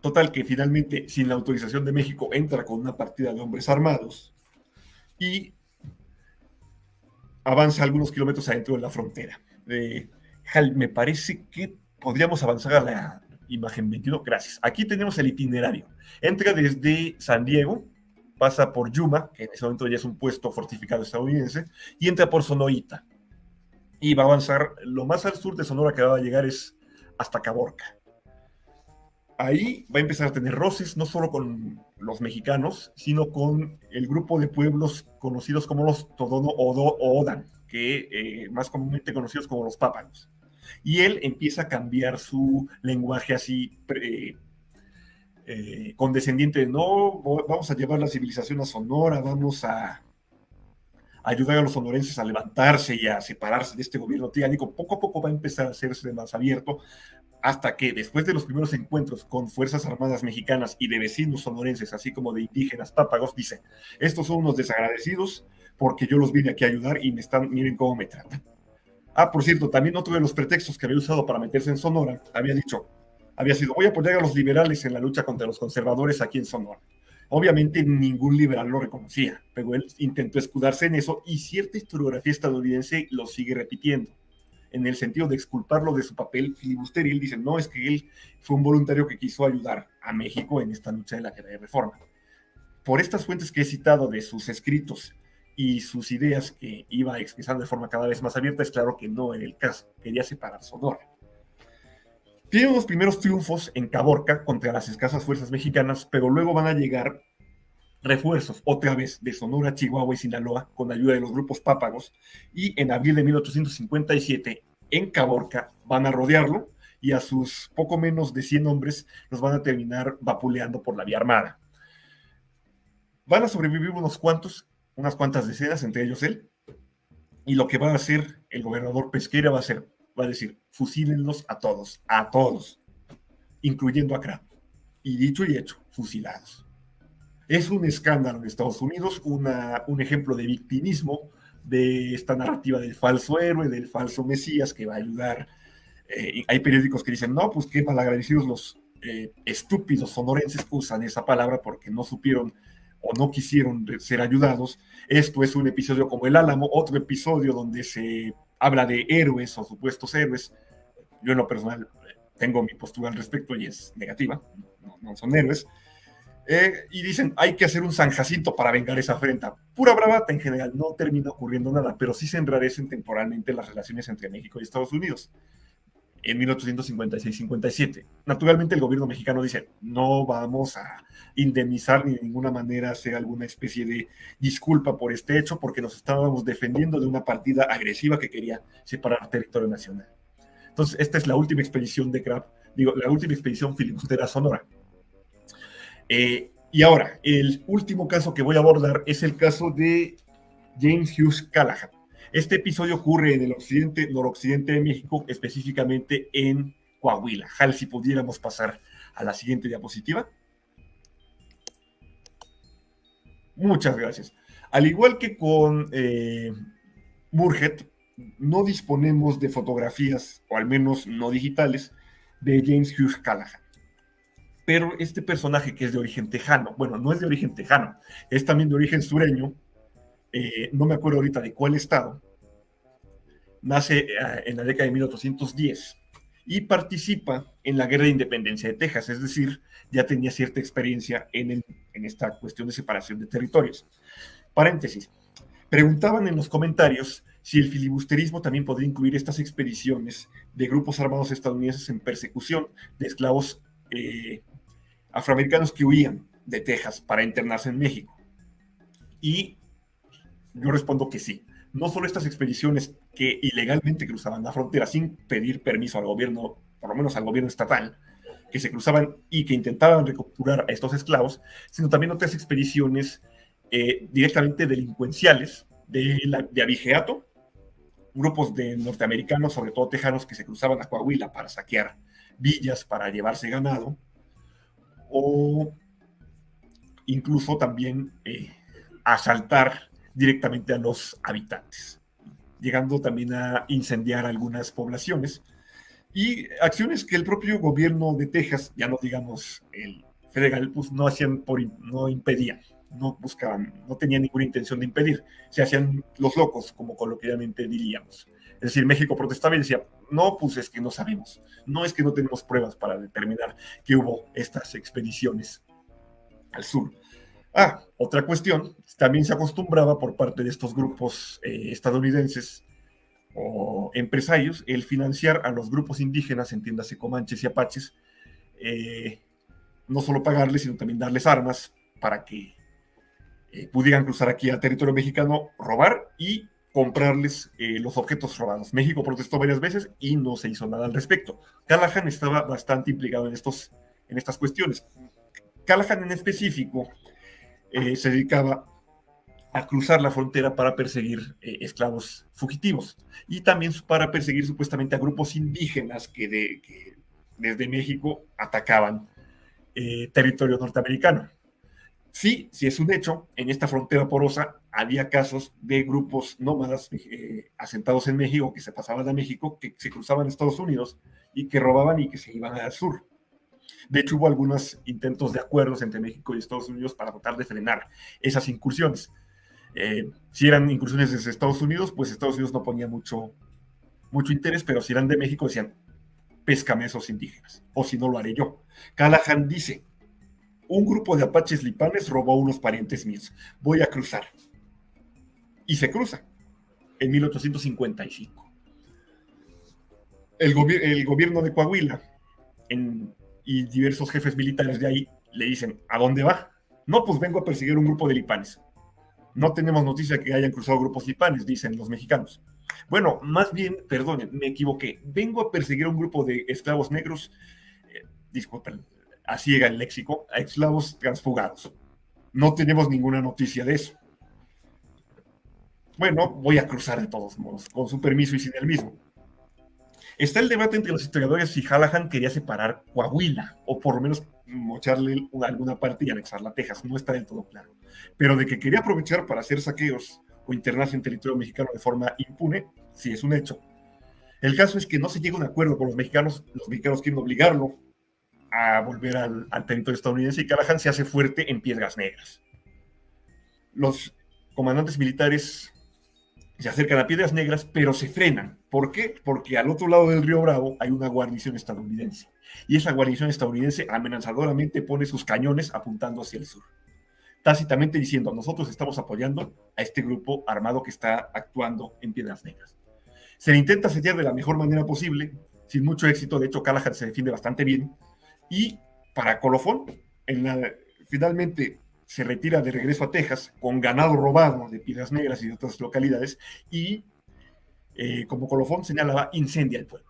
Total que finalmente, sin la autorización de México, entra con una partida de hombres armados y avanza algunos kilómetros adentro de la frontera. Me parece que podríamos avanzar a la imagen 21. Gracias. Aquí tenemos el itinerario. Entra desde San Diego, pasa por Yuma, que en ese momento ya es un puesto fortificado estadounidense, y entra por Sonoita. Y va a avanzar, lo más al sur de Sonora que va a llegar es hasta Caborca. Ahí va a empezar a tener roces, no solo con los mexicanos, sino con el grupo de pueblos conocidos como los Todono o Odan, que más comúnmente conocidos como los pápanos. Y él empieza a cambiar su lenguaje así condescendiente de no, vamos a llevar la civilización a Sonora, vamos a ayudar a los sonorenses a levantarse y a separarse de este gobierno tiránico, poco a poco va a empezar a hacerse más abierto, hasta que después de los primeros encuentros con Fuerzas Armadas mexicanas y de vecinos sonorenses, así como de indígenas pápagos, dice, estos son unos desagradecidos porque yo los vine aquí a ayudar y miren cómo me tratan. Por cierto, también otro de los pretextos que había usado para meterse en Sonora, había sido, voy a apoyar a los liberales en la lucha contra los conservadores aquí en Sonora. Obviamente ningún liberal lo reconocía, pero él intentó escudarse en eso y cierta historiografía estadounidense lo sigue repitiendo, en el sentido de exculparlo de su papel filibusteril. Dicen, no, es que él fue un voluntario que quiso ayudar a México en esta lucha de la guerra de reforma. Por estas fuentes que he citado de sus escritos y sus ideas que iba expresando de forma cada vez más abierta, es claro que no era el caso, quería separar Sonora. Tienen los primeros triunfos en Caborca contra las escasas fuerzas mexicanas, pero luego van a llegar refuerzos otra vez de Sonora, Chihuahua y Sinaloa con ayuda de los grupos pápagos, y en abril de 1857 en Caborca van a rodearlo y a sus poco menos de 100 hombres los van a terminar vapuleando por la vía armada. Van a sobrevivir unas cuantas decenas, entre ellos él, y lo que va a hacer el gobernador Pesqueira va a decir, fusílenlos a todos, incluyendo a Crab. Y dicho y hecho, fusilados. Es un escándalo en Estados Unidos, un ejemplo de victimismo, de esta narrativa del falso héroe, del falso mesías que va a ayudar. Hay periódicos que dicen, no, pues qué malagradecidos los estúpidos sonorenses, usan esa palabra porque no supieron o no quisieron ser ayudados. Esto es un episodio como el Álamo, otro episodio donde se habla de héroes o supuestos héroes. Yo en lo personal tengo mi postura al respecto y es negativa, no son héroes. Y dicen, hay que hacer un San Jacinto para vengar esa afrenta. Pura bravata en general, no termina ocurriendo nada, pero sí se enrarecen temporalmente las relaciones entre México y Estados Unidos en 1856-57. Naturalmente el gobierno mexicano dice, no vamos a indemnizar ni de ninguna manera hacer alguna especie de disculpa por este hecho, porque nos estábamos defendiendo de una partida agresiva que quería separar territorio nacional. Entonces, esta es la última expedición de Crab, la última expedición filibustera a Sonora. Y ahora, el último caso que voy a abordar es el caso de James Hughes Callahan. Este episodio ocurre en el noroccidente de México, específicamente en Coahuila. Hal, si pudiéramos pasar a la siguiente diapositiva. Muchas gracias. Al igual que con Burgett, no disponemos de fotografías, o al menos no digitales, de James Hughes Callahan. Pero este personaje que es de origen tejano, bueno, no es de origen tejano, es también de origen sureño, no me acuerdo ahorita de cuál estado, nace en la década de 1810 y participa en la Guerra de Independencia de Texas, es decir, ya tenía cierta experiencia en esta cuestión de separación de territorios. Paréntesis, preguntaban en los comentarios si el filibusterismo también podría incluir estas expediciones de grupos armados estadounidenses en persecución de esclavos afroamericanos que huían de Texas para internarse en México. Y yo respondo que sí. No solo estas expediciones que ilegalmente cruzaban la frontera sin pedir permiso al gobierno, por lo menos al gobierno estatal, que se cruzaban y que intentaban recapturar a estos esclavos, sino también otras expediciones directamente delincuenciales de abigeato, grupos de norteamericanos, sobre todo tejanos, que se cruzaban a Coahuila para saquear villas, para llevarse ganado, o incluso también asaltar directamente a los habitantes, llegando también a incendiar algunas poblaciones, y acciones que el propio gobierno de Texas, ya no digamos el federal, pues no hacían, no impedían, no buscaban, no tenían ninguna intención de impedir, se hacían los locos, como coloquialmente diríamos. Es decir, México protestaba y decía, no, pues es que no sabemos, no es que no tenemos pruebas para determinar que hubo estas expediciones al sur. Otra cuestión, también se acostumbraba por parte de estos grupos estadounidenses o empresarios el financiar a los grupos indígenas, entiéndase comanches y apaches, no solo pagarles, sino también darles armas para que pudieran cruzar aquí a territorio mexicano, robar y comprarles los objetos robados. México protestó varias veces y no se hizo nada al respecto. Callahan estaba bastante implicado en estas cuestiones. Callahan en específico se dedicaba a cruzar la frontera para perseguir esclavos fugitivos y también para perseguir supuestamente a grupos indígenas que desde México atacaban territorio norteamericano. Sí, sí es un hecho, en esta frontera porosa había casos de grupos nómadas asentados en México que se pasaban a México, que se cruzaban a Estados Unidos y que robaban y que se iban al sur. De hecho, hubo algunos intentos de acuerdos entre México y Estados Unidos para tratar de frenar esas incursiones. Si eran incursiones desde Estados Unidos, pues Estados Unidos no ponía mucho interés, pero si eran de México decían, péscame esos indígenas, o si no lo haré yo. Callahan dice, un grupo de apaches lipanes robó a unos parientes míos, voy a cruzar. Y se cruza en 1855. El gobierno de Coahuila y diversos jefes militares de ahí le dicen, ¿a dónde va? No, pues vengo a perseguir un grupo de lipanes. No tenemos noticia que hayan cruzado grupos lipanes, dicen los mexicanos. Bueno, más bien, perdonen, me equivoqué. Vengo a perseguir a un grupo de esclavos negros, disculpen, así llega el léxico, a esclavos transfugados. No tenemos ninguna noticia de eso. Bueno, voy a cruzar de todos modos, con su permiso y sin el mismo. Está el debate entre los historiadores si Callahan quería separar Coahuila, o por lo menos mocharle alguna parte y anexarla a Texas, no está del todo claro. Pero de que quería aprovechar para hacer saqueos o internarse en territorio mexicano de forma impune, sí es un hecho. El caso es que no se llega a un acuerdo con los mexicanos quieren obligarlo a volver al territorio estadounidense y Callahan se hace fuerte en Piedras Negras. Los comandantes militares se acercan a Piedras Negras, pero se frenan. ¿Por qué? Porque al otro lado del río Bravo hay una guarnición estadounidense. Y esa guarnición estadounidense amenazadoramente pone sus cañones apuntando hacia el sur. Tácitamente diciendo, nosotros estamos apoyando a este grupo armado que está actuando en Piedras Negras. Se le intenta asediar de la mejor manera posible, sin mucho éxito. De hecho, Callahan se defiende bastante bien. Y para colofón, finalmente se retira de regreso a Texas con ganado robado de Piedras Negras y de otras localidades y, como colofón señalaba, incendia el pueblo.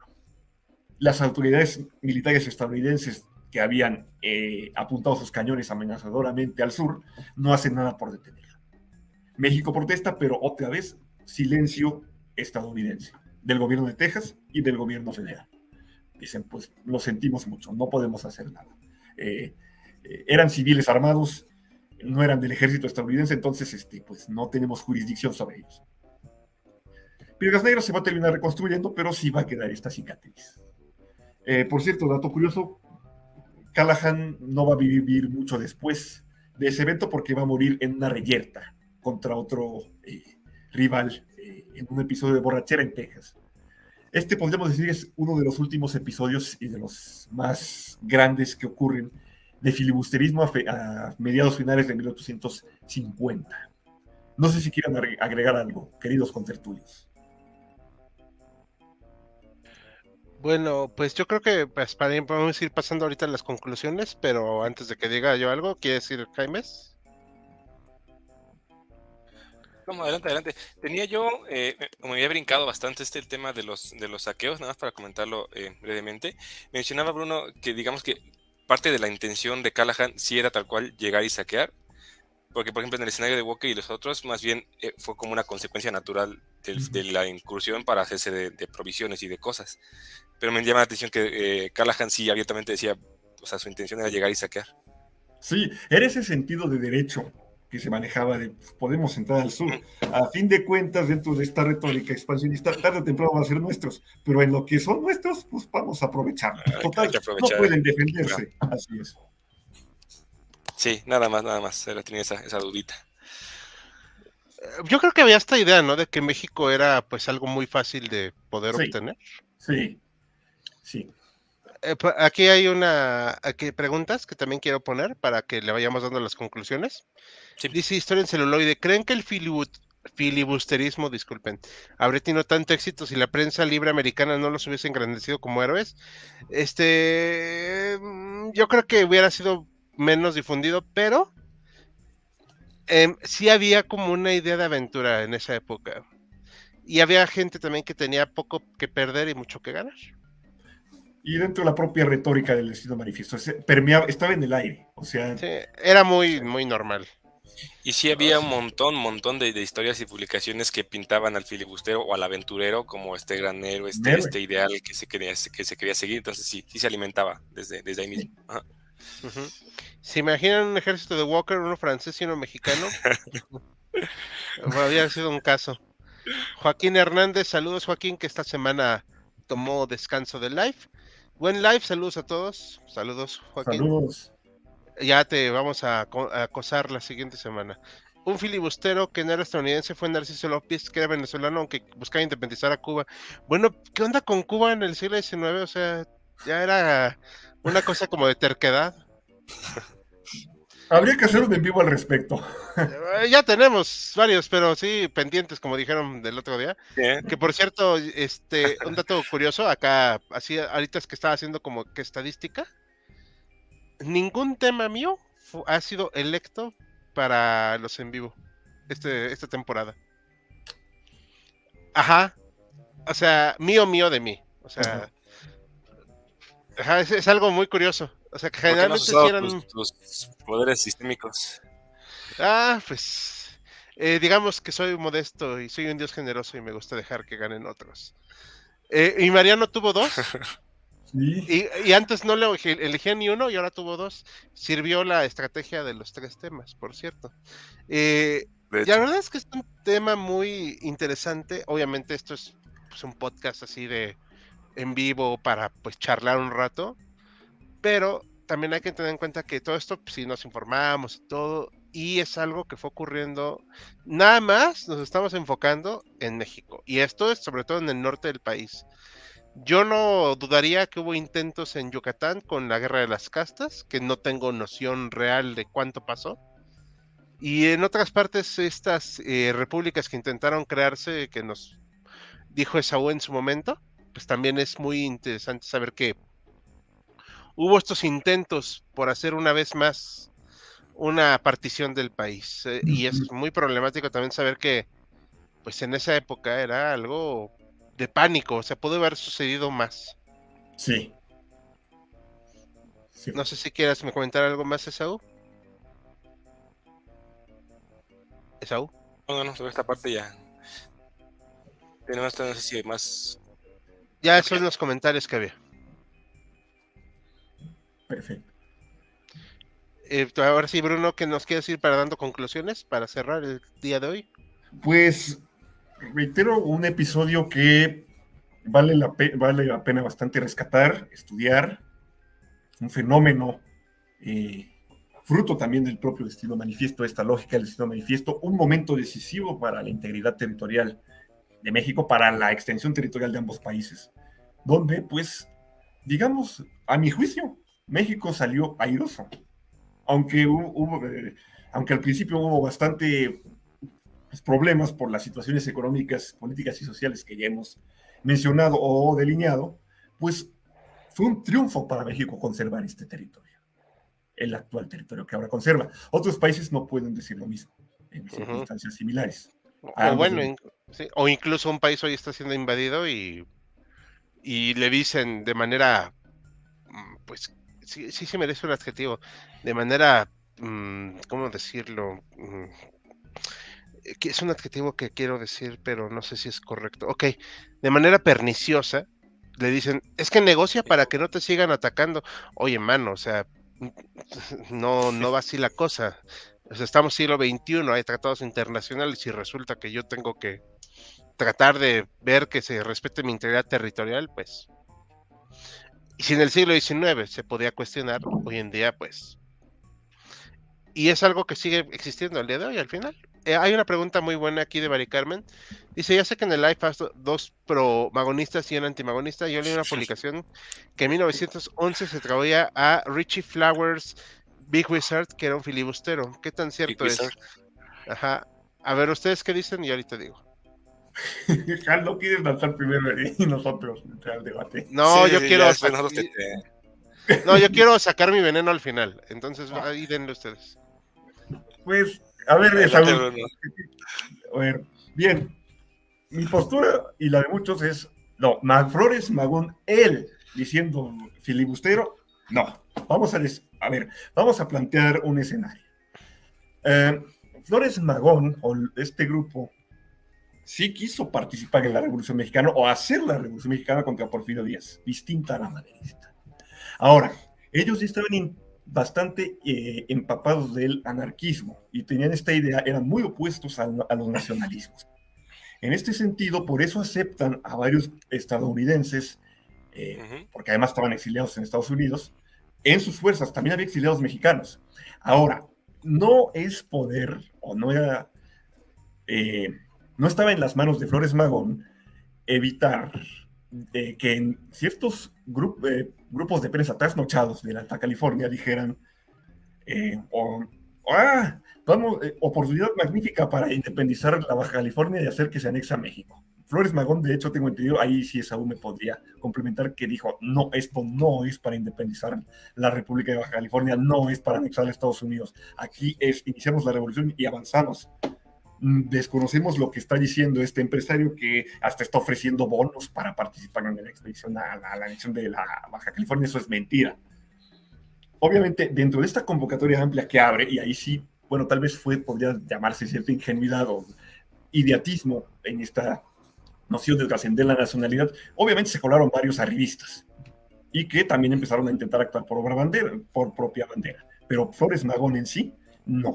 Las autoridades militares estadounidenses que habían apuntado sus cañones amenazadoramente al sur no hacen nada por detenerlo. México protesta, pero otra vez silencio estadounidense, del gobierno de Texas y del gobierno federal. Dicen, pues lo sentimos mucho, no podemos hacer nada. Eran civiles armados, no eran del ejército estadounidense, entonces pues no tenemos jurisdicción sobre ellos. Piedras Negras se va a terminar reconstruyendo, pero sí va a quedar esta cicatriz. Por cierto, dato curioso, Callahan no va a vivir mucho después de ese evento porque va a morir en una reyerta contra otro rival en un episodio de borrachera en Texas. Podríamos decir, es uno de los últimos episodios y de los más grandes que ocurren de filibusterismo a mediados finales de 1850. No sé si quieran agregar algo, queridos contertulios. Bueno, pues yo creo que pues, podemos ir pasando ahorita a las conclusiones, pero antes de que diga yo algo, ¿quiere decir Jaimes? No, adelante. Tenía yo, como había brincado bastante el tema de los saqueos, nada más para comentarlo brevemente. Mencionaba Bruno que digamos que parte de la intención de Callahan sí era tal cual llegar y saquear, porque por ejemplo en el escenario de Walker y los otros más bien fue como una consecuencia natural de la incursión para hacerse de provisiones y de cosas. Pero me llama la atención que Callahan sí abiertamente decía, o sea, su intención era llegar y saquear. Sí, era ese sentido de derecho que se manejaba de podemos entrar al sur. A fin de cuentas, dentro de esta retórica expansionista, tarde o temprano van a ser nuestros, pero en lo que son nuestros, pues vamos a aprovecharlo. Total, no pueden defenderse. No. Así es. Sí, nada más, tenía esa dudita. Yo creo que había esta idea, ¿no? De que México era pues algo muy fácil de poder obtener. Sí. Aquí hay preguntas que también quiero poner para que le vayamos dando las conclusiones. Sí. Dice Historia en Celuloide, ¿creen que el filibusterismo, habría tenido tanto éxito si la prensa libre americana no los hubiese engrandecido como héroes? Yo creo que hubiera sido menos difundido, pero sí había como una idea de aventura en esa época. Y había gente también que tenía poco que perder y mucho que ganar. Y dentro de la propia retórica del Destino Manifiesto, estaba en el aire, o sea... Sí, era muy normal. Y sí había un montón de historias y publicaciones que pintaban al filibustero o al aventurero como este gran héroe, Un héroe. este ideal que se quería seguir. Entonces sí se alimentaba desde ahí mismo. Ajá. Ujú. ¿Se imaginan un ejército de Walker, uno francés y uno mexicano? Habría sido un caso. Joaquín Hernández, saludos Joaquín, que esta semana tomó descanso del live. Buen live, saludos a todos. Saludos Joaquín. Saludos. Ya te vamos a acosar la siguiente semana. Un filibustero que no era estadounidense fue Narciso López, que era venezolano, aunque buscaba independizar a Cuba. Bueno, ¿qué onda con Cuba en el siglo XIX? O sea, ya era una cosa como de terquedad. Habría que hacer un en vivo al respecto. Ya tenemos varios, pero sí, pendientes, como dijeron del otro día. Bien. Que por cierto, un dato curioso, acá, así, ahorita es que estaba haciendo como que estadística. Ningún tema mío ha sido electo para los en vivo esta temporada. Ajá. O sea, mío de mí. O sea, ajá, es algo muy curioso. O sea, que ¿Por qué no has generalmente sí usado eran. tus poderes sistémicos? Pues. Digamos que soy modesto y soy un dios generoso y me gusta dejar que ganen otros. Y Mariano tuvo 2. Sí. Y antes no le elegía ni uno y ahora tuvo 2. Sirvió la estrategia de los 3 temas, por cierto. De La hecho. verdad es que es un tema muy interesante. Obviamente esto es pues, un podcast así de en vivo para pues charlar un rato. Pero también hay que tener en cuenta que todo esto, pues, si nos informamos y todo, y es algo que fue ocurriendo, nada más nos estamos enfocando en México. Y esto es sobre todo en el norte del país. Yo no dudaría que hubo intentos en Yucatán con la guerra de las castas, que no tengo noción real de cuánto pasó. Y en otras partes, estas repúblicas que intentaron crearse, que nos dijo Esaú en su momento, pues también es muy interesante saber que hubo estos intentos por hacer una vez más una partición del país. Y es muy problemático también saber que, pues en esa época era algo de pánico, o sea, pudo haber sucedido más. Sí. Sí. No sé si quieras me comentar algo más, Esaú. Esaú. No, sobre esta parte ya. Tenemos, no sé si hay más. Ya esos son los comentarios que había. Perfecto. Ahora sí, Bruno, ¿qué nos quieres ir para dando conclusiones para cerrar el día de hoy? Pues reitero un episodio que vale la pena bastante rescatar, estudiar, un fenómeno fruto también del propio destino manifiesto, esta lógica del destino manifiesto, un momento decisivo para la integridad territorial de México, para la extensión territorial de ambos países, donde, pues, digamos, a mi juicio, México salió airoso, aunque aunque al principio hubo bastante problemas por las situaciones económicas, políticas y sociales que ya hemos mencionado o delineado, pues fue un triunfo para México conservar este territorio, el actual territorio que ahora conserva. Otros países no pueden decir lo mismo en circunstancias similares. O bueno, sí, o incluso un país hoy está siendo invadido y le dicen de manera, pues sí merece un adjetivo, de manera, ¿cómo decirlo? Que es un adjetivo que quiero decir, pero no sé si es correcto. Ok, de manera perniciosa, le dicen, es que negocia para que no te sigan atacando. Oye, mano, o sea, no va así la cosa. O sea, estamos siglo XXI, hay tratados internacionales y resulta que yo tengo que tratar de ver que se respete mi integridad territorial, pues. Y si en el siglo XIX se podía cuestionar, hoy en día, pues. Y es algo que sigue existiendo al día de hoy, al final. Hay una pregunta muy buena aquí de Mari Carmen. Dice, ya sé que en el live has 2 promagonistas y un antimagonista. Yo leí una publicación que en 1911 se atribuía a Richie Flowers, Big Wizard, que era un filibustero. ¿Qué tan cierto es? Ajá. A ver, ¿ustedes qué dicen? Y ahorita digo. Hal, no quieres lanzar primero y nosotros entrar al debate. No, Sí, yo sí, quiero... No, yo quiero sacar mi veneno al final. Entonces, ahí denle ustedes. Pues, a ver, Adelante, Saúl. Bruno. A ver, bien. Mi postura y la de muchos es, no, Flores Magón, él diciendo filibustero, no. Vamos a ver, vamos a plantear un escenario. Flores Magón, o este grupo, sí quiso participar en la Revolución Mexicana o hacer la Revolución Mexicana contra Porfirio Díaz, distinta a la maderista. Ahora, ellos estaban bastante empapados del anarquismo y tenían esta idea, eran muy opuestos a los nacionalismos. En este sentido, por eso aceptan a varios estadounidenses, porque además estaban exiliados en Estados Unidos, en sus fuerzas. También había exiliados mexicanos. Ahora, no es poder, o no era, no estaba en las manos de Flores Magón evitar que en ciertos grupos de prensa trasnochados de Alta California dijeran, vamos, oportunidad magnífica para independizar la Baja California y hacer que se anexe a México. Flores Magón, de hecho, tengo entendido, ahí sí Esaú me podría complementar, que dijo, no, esto no es para independizar la República de Baja California, no es para anexar a Estados Unidos, aquí es, iniciamos la revolución y avanzamos. Desconocemos lo que está diciendo este empresario que hasta está ofreciendo bonos para participar en la expedición a la anexión de la Baja California, eso es mentira. Obviamente, dentro de esta convocatoria amplia que abre, y ahí sí, bueno, tal vez podría llamarse cierta ingenuidad o idiotismo en esta noción de trascender la nacionalidad, obviamente se colaron varios arribistas y que también empezaron a intentar actuar por propia bandera, pero Flores Magón en sí, no.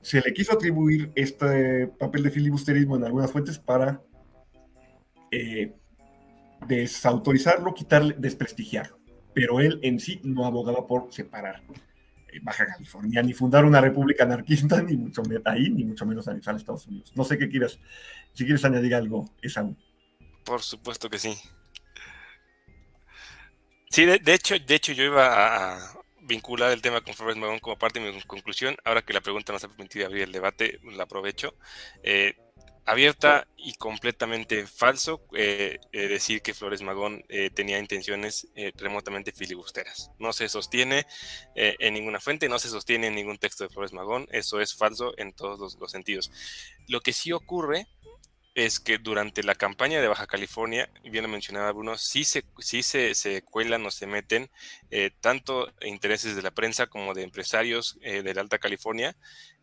Se le quiso atribuir este papel de filibusterismo en algunas fuentes para desautorizarlo, quitarle, desprestigiarlo, pero él en sí no abogaba por separar Baja California, ni fundar una república anarquista, ni mucho menos anexar a Estados Unidos. No sé qué quieras, si quieres añadir algo, Esaú. Por supuesto que sí. Sí, de hecho yo iba a vincular el tema con Flores Magón como parte de mi conclusión. Ahora que la pregunta nos ha permitido abrir el debate, la aprovecho. Abierta y completamente falso decir que Flores Magón tenía intenciones remotamente filibusteras. No se sostiene en ninguna fuente, no se sostiene en ningún texto de Flores Magón. Eso es falso en todos los sentidos. Lo que sí ocurre es que durante la campaña de Baja California, bien lo mencionaba Bruno, sí se cuelan o se meten tanto intereses de la prensa como de empresarios de la Alta California,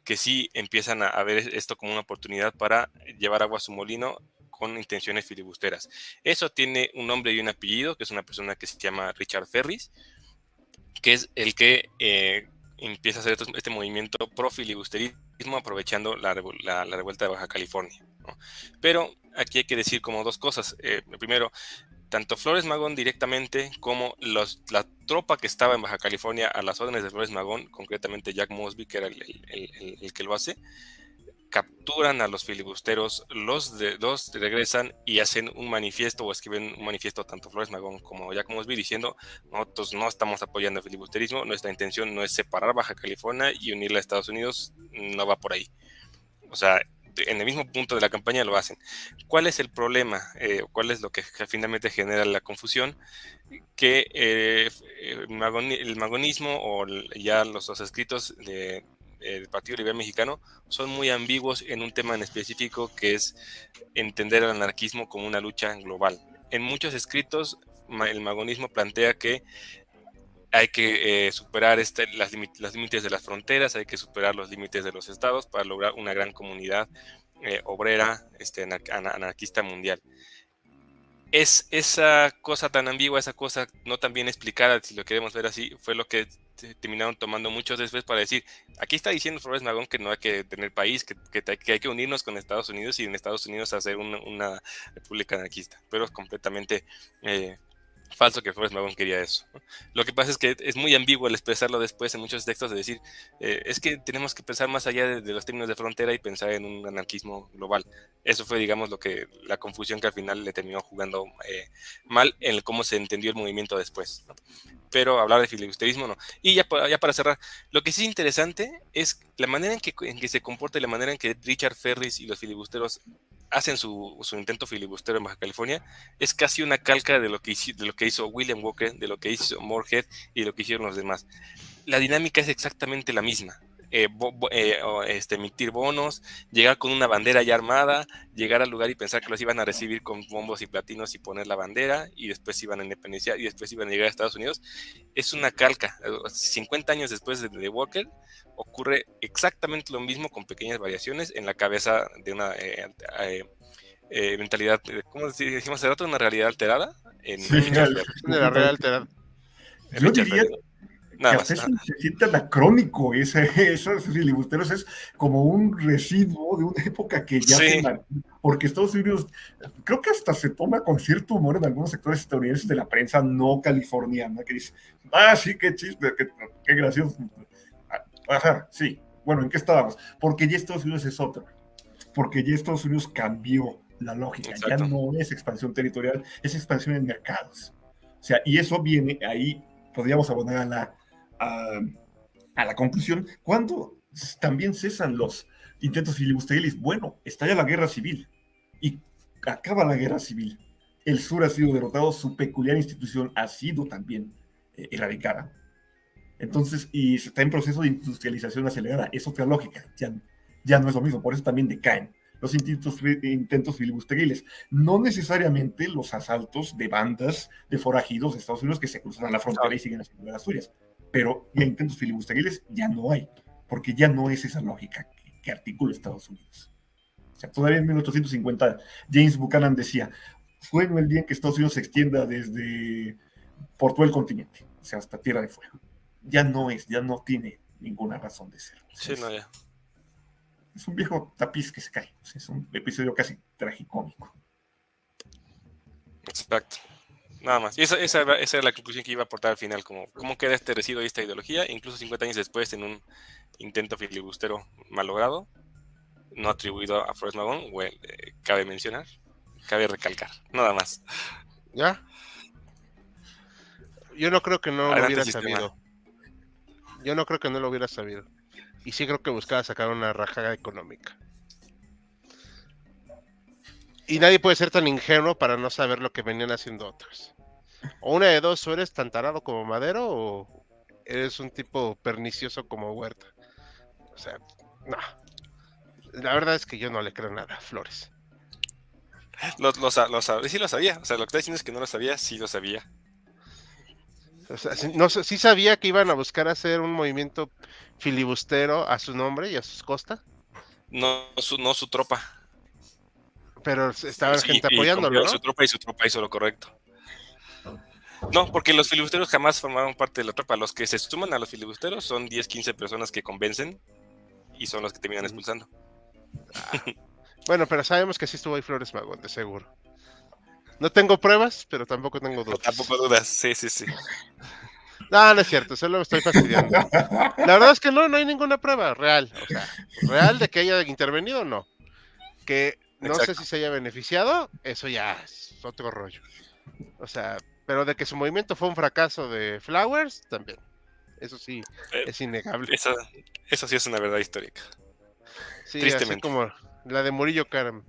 que sí empiezan a ver esto como una oportunidad para llevar agua a su molino con intenciones filibusteras. Eso tiene un nombre y un apellido, que es una persona que se llama Richard Ferris, que es el que empieza a hacer este movimiento pro filibusterismo aprovechando la revuelta de Baja California, ¿no? Pero aquí hay que decir como dos cosas. Primero, tanto Flores Magón directamente como la tropa que estaba en Baja California a las órdenes de Flores Magón, concretamente Jack Mosby, que era el que lo hace, capturan a los filibusteros, los regresan y hacen un manifiesto o escriben un manifiesto tanto Flores Magón como Jack Mosby diciendo: nosotros no estamos apoyando el filibusterismo, nuestra intención no es separar Baja California y unirla a Estados Unidos, no va por ahí. O sea, en el mismo punto de la campaña lo hacen. ¿Cuál es el problema? ¿Cuál es lo que finalmente genera la confusión? Que el magonismo o ya los escritos del Partido Liberal Mexicano son muy ambiguos en un tema en específico, que es entender el anarquismo como una lucha global. En muchos escritos el magonismo plantea que hay que superar los límites de las fronteras, hay que superar los límites de los estados para lograr una gran comunidad obrera anarquista mundial. Es esa cosa tan ambigua, esa cosa no tan bien explicada, si lo queremos ver así, fue lo que terminaron tomando muchos después para decir: aquí está diciendo Flores Magón que no hay que tener país, que hay que unirnos con Estados Unidos y en Estados Unidos hacer una república anarquista, pero es completamente falso que Flores Magón quería eso, ¿no? Lo que pasa es que es muy ambiguo el expresarlo después en muchos textos, de decir es que tenemos que pensar más allá de los términos de frontera y pensar en un anarquismo global. Eso fue, digamos, la confusión que al final le terminó jugando mal en cómo se entendió el movimiento después, ¿no? Pero hablar de filibusterismo no. Y ya para cerrar, lo que sí es interesante es la manera en que se comporta y la manera en que Richard Ferris y los filibusteros hacen su intento filibustero en Baja California. Es casi una calca de lo que hizo William Walker, de lo que hizo Moorhead y de lo que hicieron los demás. La dinámica es exactamente la misma. emitir bonos, llegar con una bandera ya armada, llegar al lugar y pensar que los iban a recibir con bombos y platinos y poner la bandera, y después iban a independizar y después iban a llegar a Estados Unidos. Es una calca. 50 años después de The Walker ocurre exactamente lo mismo con pequeñas variaciones en la cabeza de una mentalidad, ¿cómo decimos hace rato? Una realidad alterada en Sí, Richard Berry. De la realidad alterada. yo diría Nada que más. hasta se siente anacrónico esos filibusteros, es como un residuo de una época que ya Sí. porque Estados Unidos, creo que hasta se toma con cierto humor en algunos sectores estadounidenses de la prensa no californiana, que dice, sí, qué chiste, qué gracioso. Ajá, sí. Bueno, ¿en qué estábamos? Porque ya Estados Unidos es otro. Porque ya Estados Unidos cambió la lógica. Exacto. Ya no es expansión territorial, es expansión en mercados. O sea, y eso viene ahí, podríamos abonar a la conclusión, cuando también cesan los intentos filibusteriles. Bueno, estalla la guerra civil y acaba la guerra civil. El sur ha sido derrotado, su peculiar institución ha sido también erradicada. Entonces, y está en proceso de industrialización acelerada. Es otra lógica, ya no es lo mismo, por eso también decaen los intentos filibusteriles. No necesariamente los asaltos de bandas de forajidos de Estados Unidos que se cruzan a la frontera y siguen haciendo las suyas, pero ya intentos filibusteriles ya no hay, porque ya no es esa lógica que articula Estados Unidos. O sea, todavía en 1850 James Buchanan decía, fue el día en que Estados Unidos se extienda por todo el continente, o sea, hasta Tierra de Fuego. Ya no tiene ninguna razón de ser. O sea, Sí, no, ya. es un viejo tapiz que se cae. O sea, es un episodio casi tragicómico. Exacto. Nada más. Y esa era la conclusión que iba a aportar al final, como cómo queda este residuo y esta ideología, incluso 50 años después en un intento filibustero malogrado, no atribuido a Forrest Magón, cabe mencionar, cabe recalcar, nada más. ¿Ya? Yo no creo que no Adelante, lo hubiera sistema. sabido. Yo no creo que no lo hubiera sabido. Y sí creo que buscaba sacar una rajada económica. Y nadie puede ser tan ingenuo para no saber lo que venían haciendo otros. O una de dos, o eres tan tarado como Madero o eres un tipo pernicioso como Huerta. O sea, no. La verdad es que yo no le creo nada a Flores. Sí lo sabía. O sea, lo que está diciendo es que no lo sabía, sí lo sabía. O sea, sí sabía que iban a buscar hacer un movimiento filibustero a su nombre y a sus costas. No su tropa. Pero estaban Sí, gente y apoyándolo, ¿no? su tropa hizo lo correcto. No, porque los filibusteros jamás formaron parte de la tropa. Los que se suman a los filibusteros son 10, 15 personas que convencen y son los que terminan expulsando. Bueno, pero sabemos que sí estuvo ahí Flores Magón, de seguro. No tengo pruebas, pero tampoco tengo dudas. Tampoco dudas, sí. No es cierto, solo me estoy fastidiando. La verdad es que no hay ninguna prueba real. O sea, real de que haya intervenido, no. Que no sé si se haya beneficiado, eso ya es otro rollo. O sea, pero de que su movimiento fue un fracaso de Flowers, también. Eso sí, es innegable. Eso sí es una verdad histórica. Sí, Tristemente. así como la de Murillo Karam.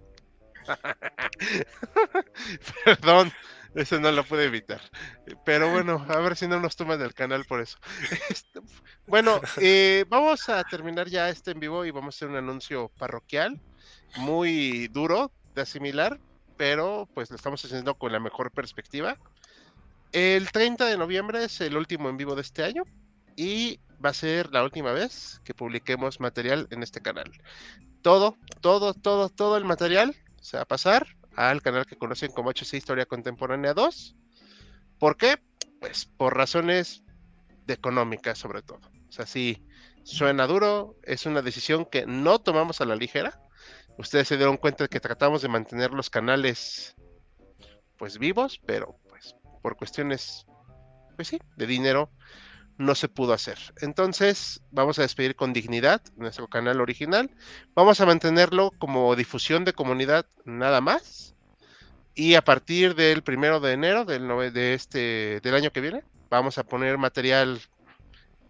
Perdón, eso no lo pude evitar. Pero bueno, a ver si no nos toman el canal por eso. Bueno, vamos a terminar ya este en vivo y vamos a hacer un anuncio parroquial muy duro de asimilar, pero pues lo estamos haciendo con la mejor perspectiva. El 30 de noviembre es el último en vivo de este año y va a ser la última vez que publiquemos material en este canal. Todo el material se va a pasar al canal que conocen como HC Historia Contemporánea 2. ¿Por qué? Pues por razones económicas sobre todo. O sea, sí, suena duro, es una decisión que no tomamos a la ligera. Ustedes se dieron cuenta de que tratamos de mantener los canales pues vivos, pero pues por cuestiones, pues sí, de dinero no se pudo hacer. Entonces, vamos a despedir con dignidad nuestro canal original. Vamos a mantenerlo como difusión de comunidad nada más. Y a partir del 1 de enero del año que viene, vamos a poner material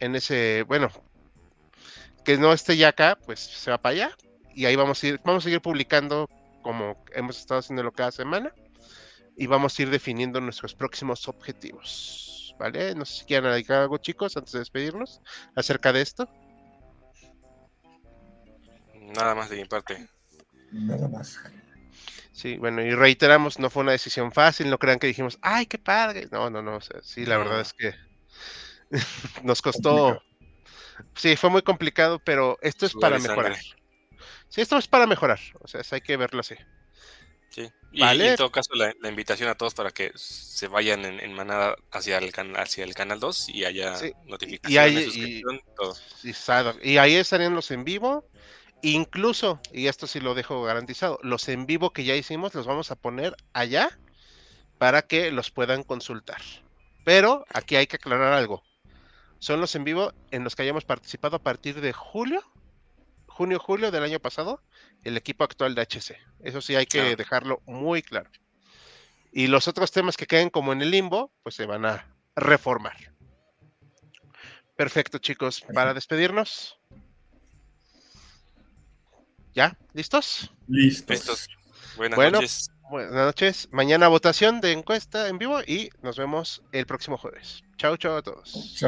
en ese, bueno, que no esté ya acá, pues se va para allá. Y ahí vamos a seguir publicando como hemos estado haciéndolo cada semana. Y vamos a ir definiendo nuestros próximos objetivos. ¿Vale? No sé si quieren dedicar algo, chicos, antes de despedirnos acerca de esto. Nada más de mi parte. Nada más. Sí, bueno, y reiteramos, no fue una decisión fácil, no crean que dijimos, ¡ay, qué padre! No, o sea, sí, la verdad No. es que nos Complicado. costó, sí, fue muy complicado, pero esto es Sudor para y mejorar. sangre. Sí, esto es para mejorar, o sea, hay que verlo así. Sí. Y en ¿Vale? todo caso, la invitación a todos para que se vayan en manada hacia el canal 2 y haya Sí, y notificaciones, ahí, suscripción, todo. y ahí estarían los en vivo, incluso, y esto sí lo dejo garantizado, los en vivo que ya hicimos los vamos a poner allá para que los puedan consultar. Pero aquí hay que aclarar algo. Son los en vivo en los que hayamos participado a partir de junio, julio del año pasado, el equipo actual de HC. Eso sí hay Ah, que dejarlo muy claro. Y los otros temas que queden como en el limbo, pues se van a reformar. Perfecto, chicos. Para despedirnos, ¿ya? ¿Listos? estos. Listos. Buenas Bueno, noches. buenas noches. Mañana votación de encuesta en vivo y nos vemos el próximo jueves. Chao, chao a todos. Chao.